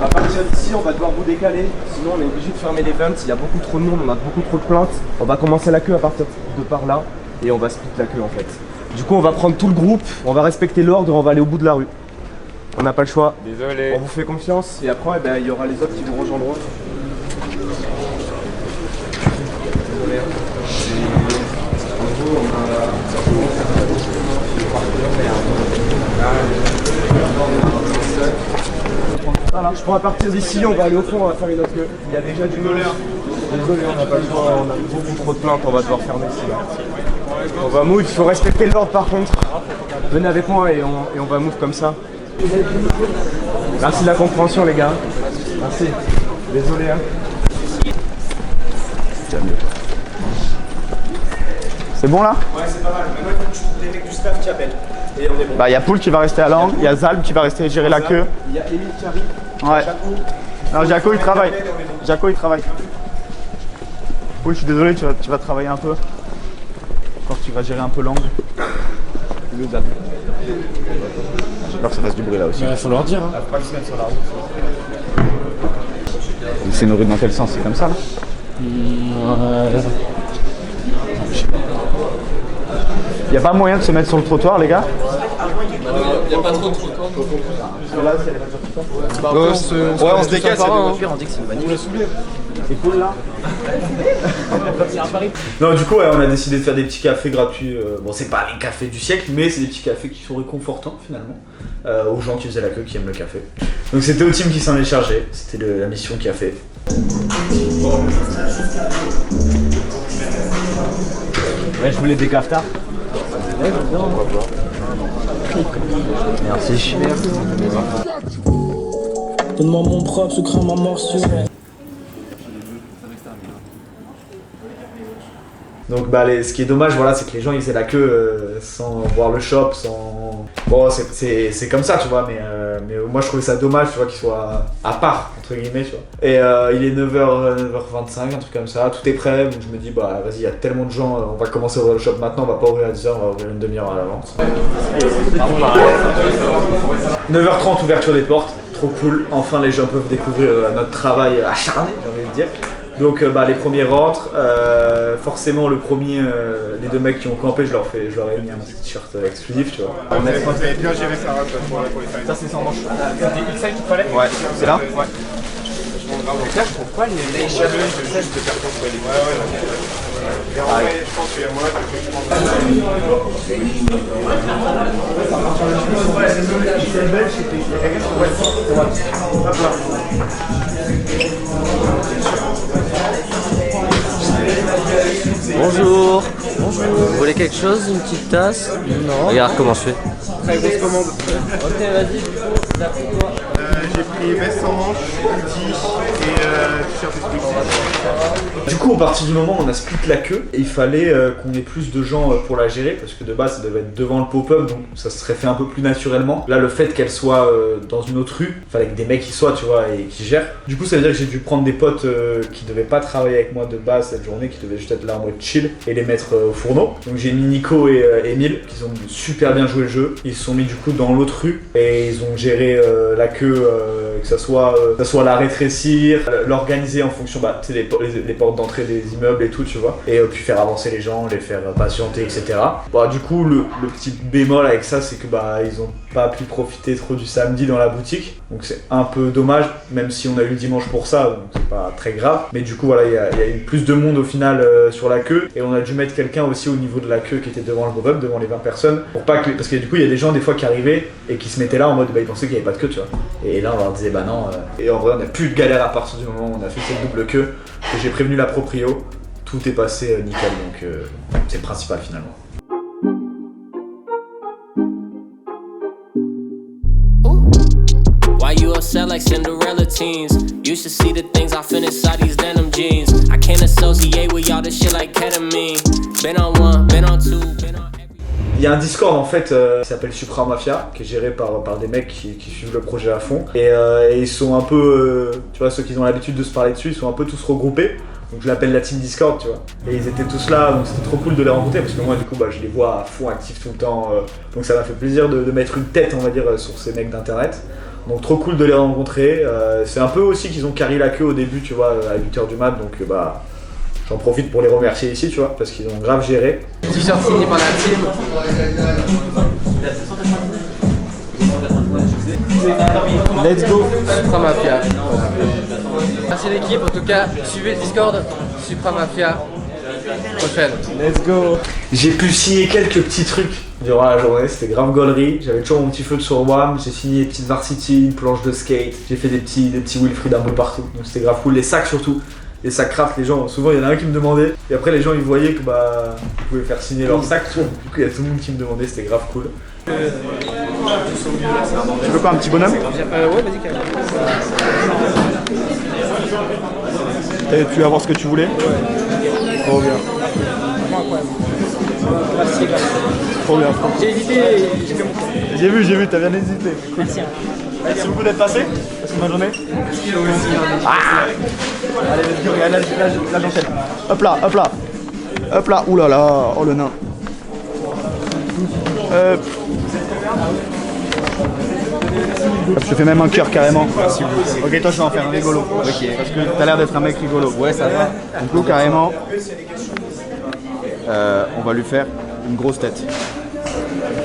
À partir d'ici, on va devoir vous décaler, sinon on est obligé de fermer les ventes, il y a beaucoup trop de monde, on a beaucoup trop de plaintes. On va commencer la queue à partir de par là et on va split la queue en fait. Du coup on va prendre tout le groupe, on va respecter l'ordre et on va aller au bout de la rue. On n'a pas le choix. Désolé. On vous fait confiance et après ben, il y aura les autres qui vous rejoindront. Désolé. En gros, je prends à partir d'ici, on va aller au fond, on va faire une autre queue. Il y a déjà du monde. Désolé, on n'a pas le choix, on a beaucoup trop de plaintes, on va devoir fermer ici. On va move, il faut respecter l'ordre par contre. Venez avec moi et on va move comme ça. Merci de la compréhension les gars. Merci. Désolé hein. C'est bon là? Ouais c'est pas mal, maintenant il faut que tu trouves des mecs du staff qui appellent. Et on est bon. Bah y a Poul qui va rester à l'angle, il y a Zalb qui va rester gérer la queue. Il y a Emile qui arrive. Ouais. Non Jaco il travaille. Jaco il travaille. Poul je suis désolé, tu vas travailler un peu. Quand tu vas gérer un peu l'angle. Le Zalb. J'espère que ça fasse du bruit là aussi. Il faut leur dire. Hein. C'est une rue dans quel sens? C'est comme ça là? Y'a pas moyen de se mettre sur le trottoir les gars? Y'a pas trop de trottoir. Ouais, on se décale, c'est On dit que c'est une vanille. C'est cool là. Non du coup ouais, on a décidé de faire des petits cafés gratuits. Bon c'est pas les cafés du siècle mais c'est des petits cafés qui sont réconfortants finalement aux gens qui faisaient la queue, qui aiment le café. Donc c'était au team qui s'en est chargé, c'était la mission qui a fait. Ouais je voulais des cafetards. Merci. Donne-moi mon propre, je crains ma morsure. Donc bah ce qui est dommage voilà c'est que les gens ils faisaient la queue sans voir le shop, sans... Bon c'est comme ça tu vois mais moi je trouvais ça dommage tu vois qu'il soit à part entre guillemets tu vois. Et il est 9h25 un truc comme ça, tout est prêt donc je me dis bah vas-y il y a tellement de gens, on va commencer à ouvrir le shop maintenant, on va pas ouvrir à 10h, on va ouvrir une demi-heure à l'avance. 9h30 ouverture des portes, trop cool, enfin les gens peuvent découvrir notre travail acharné j'ai envie de dire. Donc les premiers rentrent, forcément le premier, les deux mecs qui ont campé, je leur ai mis un petit t-shirt exclusif tu vois. Vous avez bien géré ça pour les familles. Ça c'est sans manche. C'était XL qu'il fallait? Ouais, c'est là? Ouais. Donc là, je trouve pas les chaleuses de juste de carton. Je pense qu'il y a moyen que je prends. Bonjour. Bonjour. Vous voulez quelque chose? Une petite tasse? Non. Regarde comment je fais. Très grosse commande. Ok, vas-y, du coup, t'as pris quoi? J'ai pris veste sans manche, hoodie et t-shirt explique. Du coup, à partir du moment où on a split la queue, il fallait qu'on ait plus de gens pour la gérer parce que de base ça devait être devant le pop-up, donc ça se serait fait un peu plus naturellement. Là, le fait qu'elle soit dans une autre rue, il fallait que des mecs y soient, tu vois, et qui gèrent. Du coup, ça veut dire que j'ai dû prendre des potes qui devaient pas travailler avec moi de base cette journée, qui devaient juste être là en mode chill et les mettre au fourneau. Donc j'ai mis Nico et Emile qui ont super bien joué le jeu. Ils se sont mis du coup dans l'autre rue et ils ont géré la queue, que ça soit la rétrécir, l'organiser en fonction les portes d'entrée des immeubles et tout, tu vois, et puis faire avancer les gens, les faire patienter, etc. Bon, du coup, le petit bémol avec ça, c'est que ils ont pas pu profiter trop du samedi dans la boutique, donc c'est un peu dommage, même si on a eu le dimanche pour ça, donc c'est pas très grave. Mais du coup, voilà, il y a eu plus de monde au final sur la queue, et on a dû mettre quelqu'un aussi au niveau de la queue qui était devant le pop-up, devant les 20 personnes, pour pas que, parce que du coup, il y a des gens des fois qui arrivaient et qui se mettaient là en mode ils pensaient qu'il y avait pas de queue, tu vois. Et là, on leur disait non. Et en vrai, on n'a plus de galère à partir du moment où on a fait cette double queue. Et j'ai prévenu la proprio, tout est passé nickel, donc c'est le principal finalement. Why you upset like Cinderella teens? You should see the things I feel inside these denim jeans. I can't associate with y'all this shit like ketamine. Been on one, been on two, been on every... Il y a un Discord en fait qui s'appelle Supra Mafia, qui est géré par des mecs qui suivent le projet à fond. Et ils sont un peu, tu vois, ceux qui ont l'habitude de se parler dessus, ils sont un peu tous regroupés. Donc je l'appelle la team Discord, tu vois. Et ils étaient tous là, donc c'était trop cool de les rencontrer parce que moi du coup je les vois à fond actifs tout le temps. Donc ça m'a fait plaisir de mettre une tête, on va dire, sur ces mecs d'internet. Donc trop cool de les rencontrer. C'est un peu aussi qu'ils ont carré la queue au début, tu vois, à 8h du mat, donc j'en profite pour les remercier ici, tu vois, parce qu'ils ont grave géré. T-shirt signé par la team. Let's go, Supra Mafia. Merci l'équipe, en tout cas, suivez le Discord, Supra Mafia. Prochaine. Let's go. J'ai pu signer quelques petits trucs durant la journée, c'était grave gaulerie. J'avais toujours mon petit feu de sur moi, j'ai signé des petites Varsity, une planche de skate, j'ai fait des petits Wilfried un peu partout, donc c'était grave cool. Les sacs surtout. Les sacs craft, les gens, souvent il y en a un qui me demandait, et après les gens ils voyaient que ils pouvaient faire signer leurs sacs, du coup il y a tout le monde qui me demandait, c'était grave cool. Tu veux pas un petit bonhomme? Ouais, vas-y, carrément. T'avais pu avoir ce que tu voulais? Trop bien. Merci. Trop bien. J'ai hésité, J'ai vu, t'as bien hésité. Cool. Merci beaucoup d'être passé. Passe une bonne journée. Allez, let's go, regarde, là j'enchaîne. Hop là. Hop là, oulala, oh le nain. Je te fais même un cœur carrément. Ok, toi je vais en faire un rigolo. Ok. Parce que t'as l'air d'être un mec rigolo. Ouais, ça va. Donc Lou carrément, on va lui faire une grosse tête.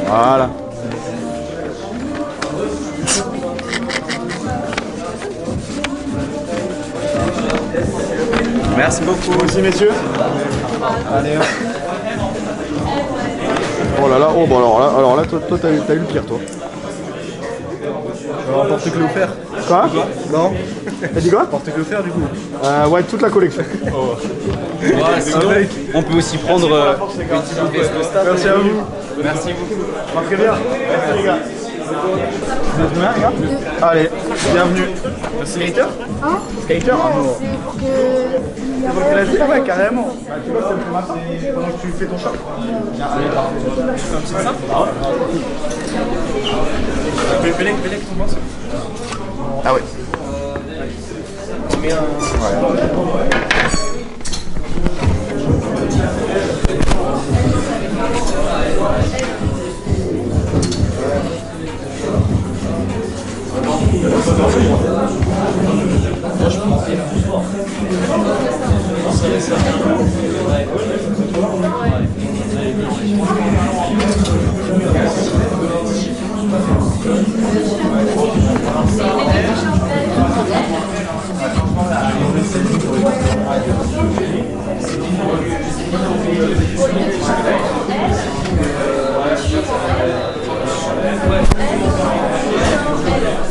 Voilà. Merci beaucoup. Vous aussi messieurs. Allez hop. Oh là là, oh bon alors là toi t'as eu le pire toi. Porte que le fer. Quoi? Non. T'as dit quoi? Porte que le fer du coup. Ouais, toute la collection. Oh. Ouais, sinon, on peut aussi prendre une petite veste de staff. Merci à vous. Merci beaucoup. Très bien. Merci les gars. Vous êtes bien les gars? Allez, bienvenue. Skater? Hein? Skater? Ah non. C'est pour que... C'est pour que la vie, ouais, carrément. Tu vois, c'est pendant que tu fais ton shop. Belek, ton boss. Ah ouais. Tu mets un...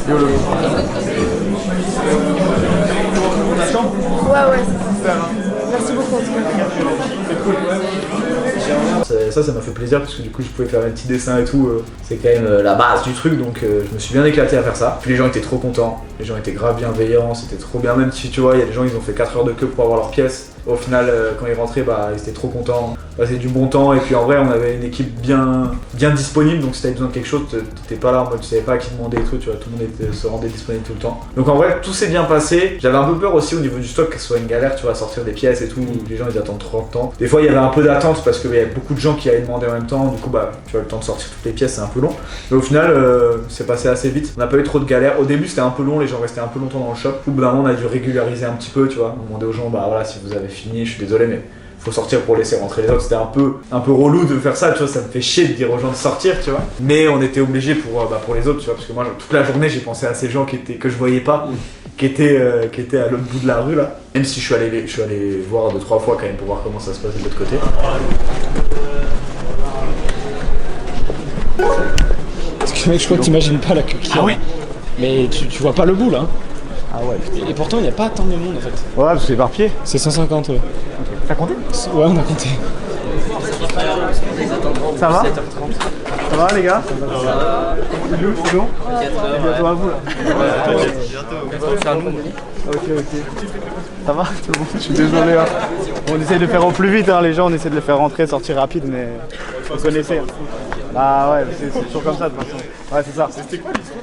YOLO. Ouais, merci beaucoup en tout cas. Ça m'a fait plaisir parce que du coup je pouvais faire un petit dessin et tout. C'est quand même la base du truc, donc je me suis bien éclaté à faire ça. Puis les gens étaient trop contents, les gens étaient grave bienveillants, c'était trop bien. Même si tu vois, il y a des gens ils ont fait 4 heures de queue pour avoir leur pièce. Au final, quand ils rentraient, bah, ils étaient trop contents. Passer du bon temps, et puis en vrai, on avait une équipe bien disponible. Donc si t'avais besoin de quelque chose, t'étais pas là en mode tu savais pas à qui demander et tout, tu vois, tout le monde se rendait disponible tout le temps. Donc en vrai, tout s'est bien passé. J'avais un peu peur aussi au niveau du stock que ce soit une galère, tu vois, à sortir des pièces et tout. Les gens ils attendent trop longtemps. Des fois, il y avait un peu d'attente parce qu'il y avait beaucoup de gens qui allaient demander en même temps. Du coup, bah, tu vois, le temps de sortir toutes les pièces, c'est un peu long. Mais au final, c'est passé assez vite. On n'a pas eu trop de galères. Au début, c'était un peu long, les gens restaient un peu longtemps dans le shop. Au bout d'un moment, on a dû régulariser un petit peu, tu vois. On demandait aux gens, bah voilà, si vous avez fini, je suis désolé, mais faut sortir pour laisser rentrer les autres. C'était un peu relou de faire ça, tu vois, ça me fait chier de dire aux gens de sortir, tu vois. Mais on était obligé pour les autres, tu vois, parce que moi toute la journée j'ai pensé à ces gens que je voyais pas, qui étaient à l'autre bout de la rue là. Même si je suis allé voir 2-3 fois quand même pour voir comment ça se passe de l'autre côté. Parce que mec, je crois que t'imagines pas la queue qu'il y a. Ah oui. Mais tu vois pas le bout là. Ah ouais. Et pourtant il n'y a pas tant de monde en fait. Ouais, parce que c'est éparpillé. C'est 150 ouais. Okay. T'as compté? Ouais, on a compté. Ça va? Ça va les gars? C'est long? Bientôt à vous là. Bientôt. Ok. Ça va tout le monde? Je suis désolé. Hein. On essaye de faire au plus vite, hein, les gens, on essaie de les faire rentrer, sortir rapide, mais vous connaissez. Hein. Ah ouais, c'est toujours comme ça de toute façon. Ouais, c'est ça. C'était quoi l'histoire?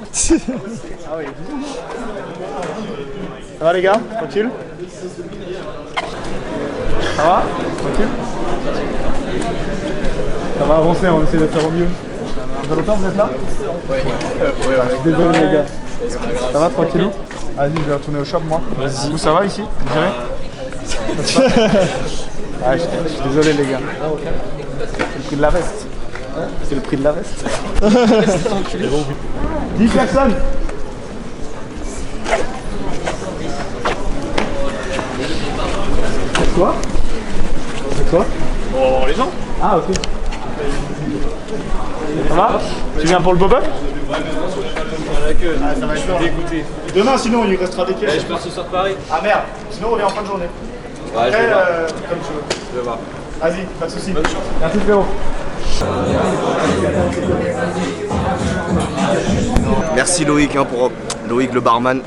Ah oui. Ça va les gars? Tranquille? Ça va? Tranquille? Ça va avancer, on essaie de faire au mieux. Ça fait longtemps que vous êtes là? Ouais. Désolé les gars. Ça va tranquillou? Vas-y, je vais retourner au shop moi. Vas-y. Vous ça va ici? Vous direz? Ah, je suis désolé les gars. C'est le prix de la veste. C'est le prix de la veste. 10 personnes. Quoi? C'est quoi? Oh, les gens. Ah, ok. Ça va? Tu viens pour le pop-up? Ça va être dégoûté. Demain, sinon, il restera des caisses. Je pars ce soir de Paris. Ah merde, sinon on revient en fin de journée. Ouais, après, je vais voir. comme tu veux. Je vais voir. Vas-y, pas de soucis. Merci frérot. Merci Loïc pour Loïc le barman.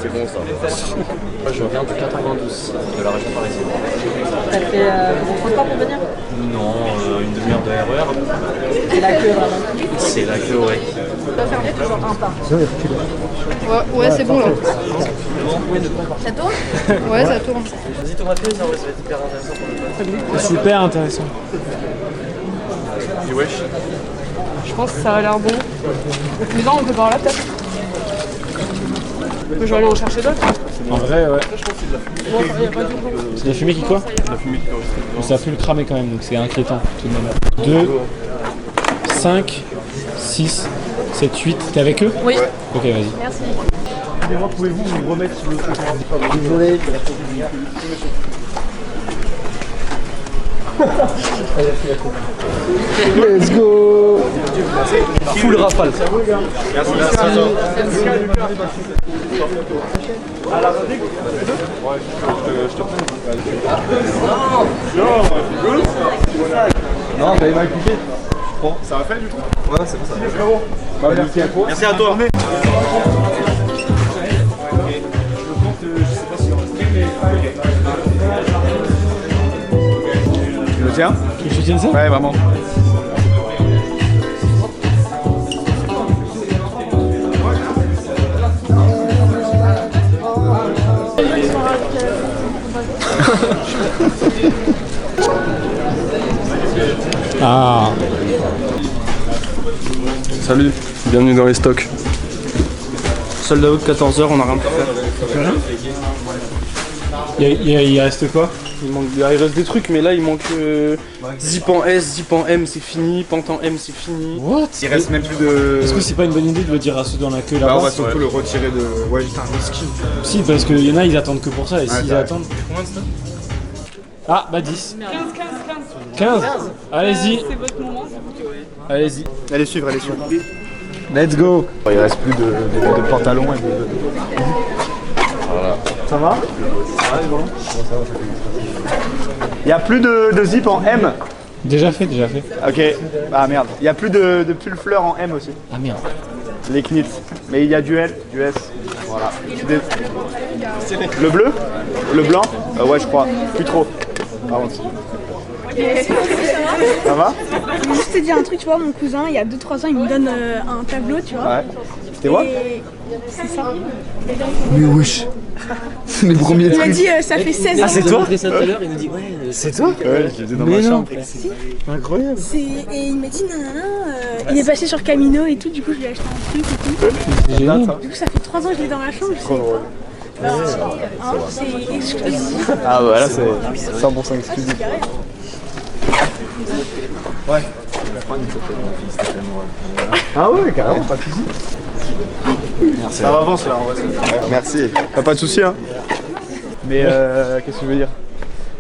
C'est bon ça. Moi je viens du 92 de la région parisienne. T'as fait beaucoup de transport pour venir? Non, une demi-heure de RER. C'est la queue vraiment. C'est la queue, ouais. On va fermer toujours un pas. Ouais, c'est bon là. Ça tourne? Ouais, ça tourne. Vas-y Thomas, ça va être hyper intéressant pour le pote. C'est super intéressant. Et wesh. Je pense que ça a l'air bon. Mais non, on peut voir la tête. Je vais aller en chercher d'autres. En vrai, ouais. Bon, ça y a pas du tout. C'est de la fumée qui quoi? La fumée qui correspond. Ça a pu le cramer quand même, donc c'est inquiétant tout de même. 2, 5, 6, 7, 8. T'es avec eux? Oui. Ok, vas-y. Merci. Excusez-moi, pouvez-vous vous remettre sur le truc? Désolé. Let's go. Full rafale. Merci. Non, t'avais mal cliqué. Ça va faire du coup? Ouais, c'est pour ça. Merci à toi. Merci à toi. Tu le tiens? Tu veux que je tienne ça? Ouais, vraiment. Ah. Salut, bienvenue dans les stocks. Soldat out 14h, on a rien pour faire. Il reste quoi? Il reste des trucs, mais là il manque zip en S, zip en M c'est fini, pant en M c'est fini. What? Il reste même plus de. Est-ce que c'est pas une bonne idée de le dire à ceux dans la queue là-bas? Bah, on va surtout le retirer de. Ouais, putain, risky. Si, parce qu'il y en a, ils attendent que pour ça, et s'ils attendent. Combien de ça? Ah, bah 10. 15. Allez-y. C'est votre moment. Allez-y. Allez suivre, allez suivre. Let's go. Il reste plus de pantalons et de... Voilà. Ça va? Il n'y a plus de zip en M. Déjà fait. Ok. Ah merde. Il n'y a plus de pull fleur en M aussi. Ah merde. Les knits. Mais il y a du L, du S. Voilà. Le bleu? Le blanc? Ouais, je crois. Plus trop. Par contre. Ça va? Je veux juste te dire un truc, tu vois, mon cousin, il y a 2-3 ans, il me donne un tableau, tu vois. Ouais. C'était moi? C'est ça. Mais wesh. C'est mes premiers Il m'a trucs. dit, ça fait 16 ans. Ah, c'est toi? Ça tout à l'heure, il nous dit ouais. C'est toi? Ouais, je l'ai dans ma chambre. Incroyable. Et il m'a dit, il est passé sur Camino et tout, du coup, je lui ai acheté un truc et tout. C'est génial. Du coup, ça fait 3 ans que je l'ai dans la chambre, je sais pas. C'est exclusif. Ah ouais, là c'est 100% exclusif. Ouais. Ah ouais, carrément, pas de soucis. Merci. Ça avance là, en vrai. Merci. Pas de soucis, hein. Mais qu'est-ce que je veux dire?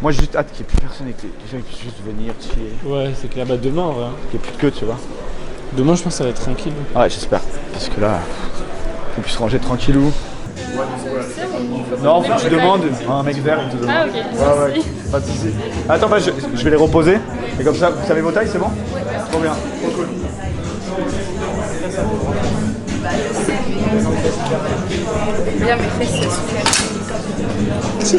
Moi j'ai juste hâte qu'il n'y ait plus personne et que les gens puissent juste venir, chiller. Ouais, c'est clair. Bah demain, ouais. Qu'il n'y ait plus de queue, tu vois. Demain, je pense que ça va être tranquille. Ouais, j'espère. Parce que là, qu'on puisse ranger tranquillou. Non, faut que tu demandes un mec vert, il te demande. Ah, ok. Ouais, pas de soucis. Attends, bah, je vais les reposer. Et comme ça, vous savez vos tailles, c'est bon? Trop bien, trop cool. Bien, mes fesses se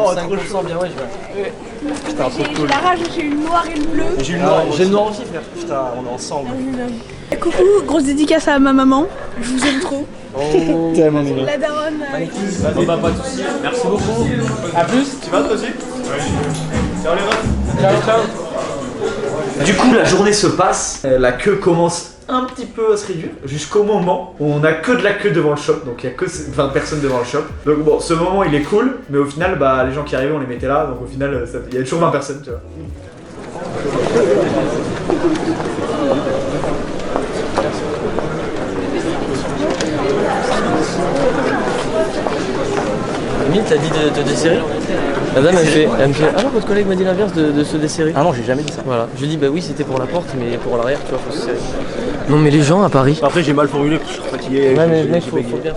Oh, 5% bien, ouais, je vois. Putain, trop J'ai cool. la rage, j'ai eu le noir et le bleu. J'ai eu le noir. J'ai le noir aussi, frère. Putain, on est ensemble. Coucou, grosse dédicace à ma maman. Je vous aime trop. Oh, tellement mignon. La daronne. Bon bah pas de soucis. Merci beaucoup. A plus, tu vas toi aussi? Ciao les refs. Ciao, ciao. Du coup, la journée se passe, la queue commence un petit peu à se réduire jusqu'au moment où on a que de la queue devant le shop, donc il y a que 20 personnes devant le shop. Donc bon, ce moment il est cool, mais au final, bah les gens qui arrivaient on les mettait là, donc au final il y a toujours 20 personnes, tu vois. Emile, t'as dit de te desserrer? La dame elle me fait alors votre collègue m'a dit l'inverse de se desserrer. Ah non, j'ai jamais dit ça. Voilà, je lui dis bah oui c'était pour la porte mais pour l'arrière tu vois faut se serrer. Non mais les gens à Paris. Après j'ai mal formulé parce que je suis fatigué. Ouais mais mec faut bien.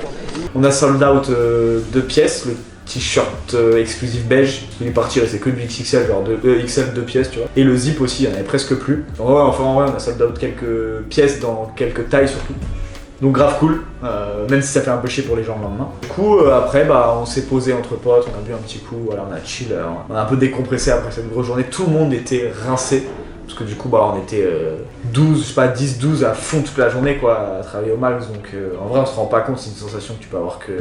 On a sold out 2 pièces, le t-shirt exclusif beige, il est parti, il restait que du XXL, genre XL 2 pièces tu vois. Et le zip aussi, il n'y en avait presque plus. En vrai on a sold out quelques pièces dans quelques tailles surtout. Donc grave cool, même si ça fait un peu chier pour les gens le lendemain. Du coup après bah on s'est posé entre potes, on a bu un petit coup, voilà, on a chill, on a un peu décompressé après cette grosse journée, tout le monde était rincé. Parce que du coup bah on était 12, je sais pas 10-12 à fond toute la journée quoi, à travailler au max, donc en vrai on se rend pas compte, c'est une sensation que tu peux avoir que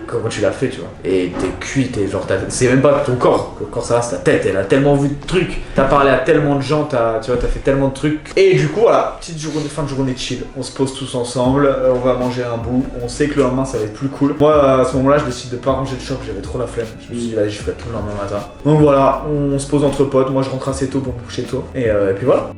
quand tu l'as fait tu vois. Et t'es cuit, t'es genre, c'est même pas ton corps, quand ça va c'est ta tête, elle a tellement vu de trucs, t'as parlé à tellement de gens, t'as fait tellement de trucs. Et du coup voilà, petite journée, fin de journée chill, on se pose tous ensemble, on va manger un bout, on sait que le lendemain ça va être plus cool. Moi à ce moment là je décide de pas ranger le shop, j'avais trop la flemme, je me suis dit vas-y je ferai tout le lendemain matin. Donc voilà, on se pose entre potes, moi je rentre assez tôt pour me coucher tôt, et puis voilà.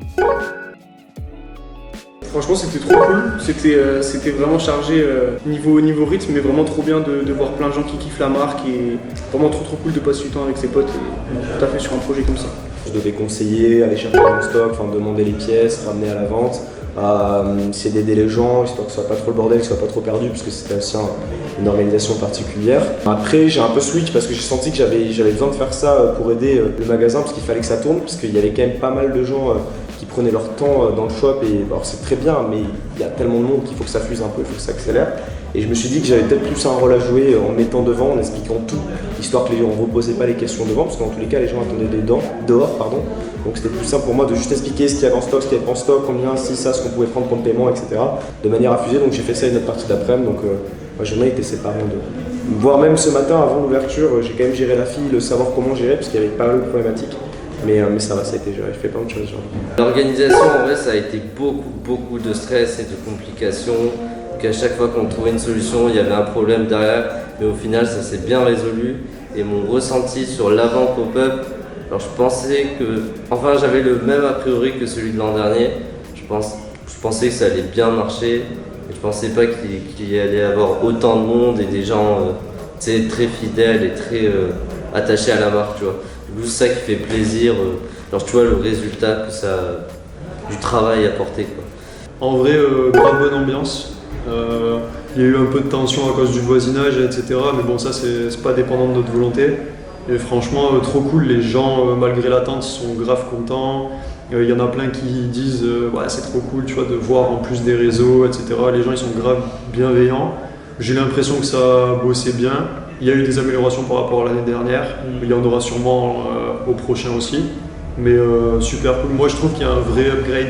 Franchement c'était trop cool, c'était vraiment chargé niveau rythme, mais vraiment trop bien de voir plein de gens qui kiffent la marque et vraiment trop cool de passer du temps avec ses potes et tout à fait sur un projet comme ça. Je devais conseiller, aller chercher mon stock, enfin demander les pièces, ramener à la vente, essayer d'aider les gens, histoire que ce soit pas trop le bordel, que ce soit pas trop perdu, parce que c'était aussi une organisation particulière. Après j'ai un peu switch parce que j'ai senti que j'avais besoin de faire ça pour aider le magasin, parce qu'il fallait que ça tourne, parce qu'il y avait quand même pas mal de gens qui prenaient leur temps dans le shop, et alors c'est très bien, mais il y a tellement de monde qu'il faut que ça fuse un peu, il faut que ça accélère. Et je me suis dit que j'avais peut-être plus un rôle à jouer en mettant devant, en expliquant tout, histoire que les gens ne reposaient pas les questions devant, parce que dans tous les cas les gens attendaient dehors. Donc c'était plus simple pour moi de juste expliquer ce qu'il y avait en stock, ce qu'il y avait pas en stock, combien, si, ça, ce qu'on pouvait prendre comme paiement, etc. de manière à fuser. Donc j'ai fait ça une autre partie d'après-midi, donc ma journée était séparée en deux. Voire même ce matin avant l'ouverture, j'ai quand même géré la file, savoir comment gérer, parce qu'il y avait pas mal de problématiques. Mais ça va, ça a été géré, je fais plein de choses. L'organisation en vrai ça a été beaucoup de stress et de complications. À chaque fois qu'on trouvait une solution, il y avait un problème derrière, mais au final ça s'est bien résolu. Et mon ressenti sur l'avant pop-up, Alors je pensais que... Enfin j'avais le même a priori que celui de l'an dernier. Je pensais que ça allait bien marcher. Et je pensais pas qu'il y allait avoir autant de monde et des gens très fidèles et très attachés à la marque, tu vois. Du coup c'est ça qui fait plaisir. Genre tu vois le résultat que ça... du travail apporté, quoi. En vrai, grave bonne ambiance. Il y a eu un peu de tension à cause du voisinage, etc. Mais bon, ça, c'est pas dépendant de notre volonté. Et franchement, trop cool. Les gens, malgré l'attente, ils sont grave contents. Il y en a plein qui disent ouais, c'est trop cool, tu vois, de voir en plus des réseaux, etc. Les gens, ils sont grave bienveillants. J'ai l'impression que ça a bossé bien. Il y a eu des améliorations par rapport à l'année dernière. Il y en aura sûrement au prochain aussi. Mais super cool. Moi, je trouve qu'il y a un vrai upgrade.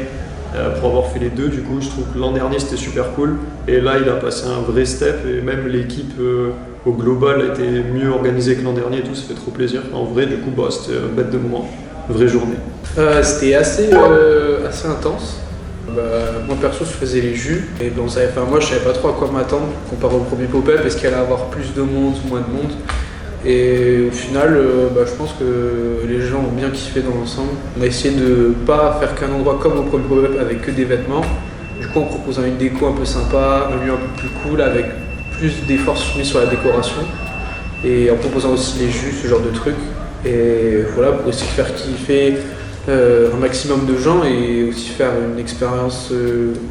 Pour avoir fait les deux, du coup, je trouve que l'an dernier c'était super cool et là il a passé un vrai step et même l'équipe au global a été mieux organisée que l'an dernier et tout, ça fait trop plaisir. En vrai, du coup, bah, c'était un bête de moment, vraie journée. C'était assez intense. Moi perso, je faisais les jus et moi je savais pas trop à quoi m'attendre comparé au premier pop-up, est-ce qu'il allait avoir plus de monde ou moins de monde. Et au final, je pense que les gens ont bien kiffé dans l'ensemble. On a essayé de pas faire qu'un endroit comme au premier pop-up avec que des vêtements. Du coup, en proposant une déco un peu sympa, un lieu un peu plus cool avec plus d'efforts mis sur la décoration. Et en proposant aussi les jus, ce genre de trucs. Et voilà, pour essayer de faire kiffer un maximum de gens et aussi faire une expérience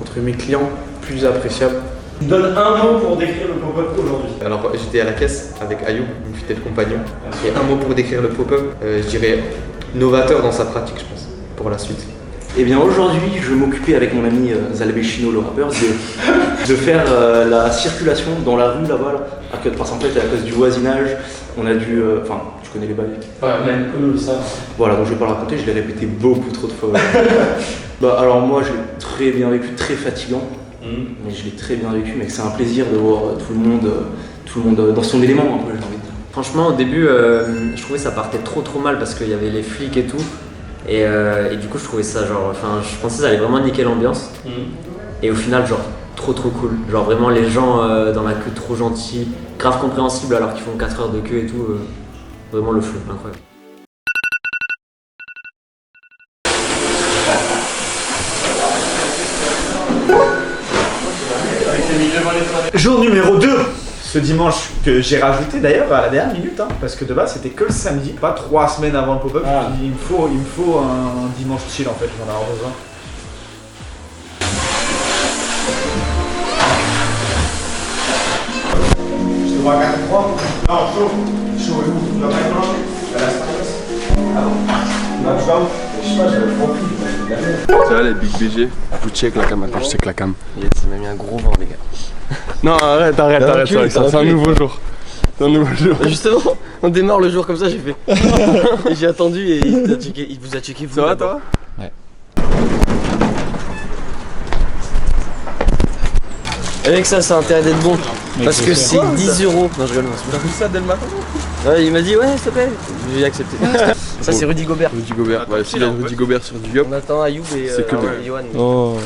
entre mes clients plus appréciable. Donne un mot pour décrire le pop-up aujourd'hui. Alors j'étais à la caisse avec Ayoub, mon fidèle compagnon. Et un mot pour décrire le pop-up, je dirais novateur dans sa pratique, je pense, pour la suite. Eh bien aujourd'hui, je m'occupais avec mon ami Zalbechino le rappeur de faire la circulation dans la rue là-bas. Parce qu'en fait, à cause du voisinage, on a dû... Enfin, tu connais les bails. Ouais, même eux le savent. Voilà, donc je vais pas le raconter, je l'ai répété beaucoup trop de fois. Alors moi, je l'ai très bien vécu, très fatigant. Mais je l'ai très bien vécu, mais c'est un plaisir de voir tout le monde dans son élément, un peu, j'ai envie de dire. Franchement, au début, je trouvais ça partait trop mal parce qu'il y avait les flics et tout. Et du coup, je trouvais ça je pensais que ça allait vraiment niquer l'ambiance. Et au final, trop cool. Genre vraiment les gens dans la queue trop gentils, grave compréhensibles alors qu'ils font 4 heures de queue et tout. Vraiment le flou, incroyable. Jour numéro 2, ce dimanche que j'ai rajouté d'ailleurs à la dernière minute, parce que de base c'était que le samedi, pas 3 semaines avant le pop-up. Il me faut un dimanche chill en fait, j'en ai besoin. Je te vois à 4-3. Non, chaud et où? Tu vas pas être mangé? Tu vas à la Starbucks? Ah bon? Non, tu vas où? Je sais pas, j'avais compris. Ça va les Big BG, vous check la cam, attends, je check la cam. Yes, il m'a mis un gros vent les gars. Non, arrête, c'est un nouveau jour. C'est un nouveau jour. Justement, on démarre le jour comme ça, j'ai fait. Et j'ai attendu et il vous a checké vous. Ça va toi? Ouais. Avec ça, ça a intérêt d'être bon. Parce que c'est 10 €. Non, je rigole, t'as vu ça dès le matin? Ouais, il m'a dit ouais, s'il te plaît. J'ai accepté. Ça, c'est Rudy Gobert. Rudy Gobert, ouais, s'il y a Rudy Gobert sur du Yop. On attend Ayoub et Yohan. Oh.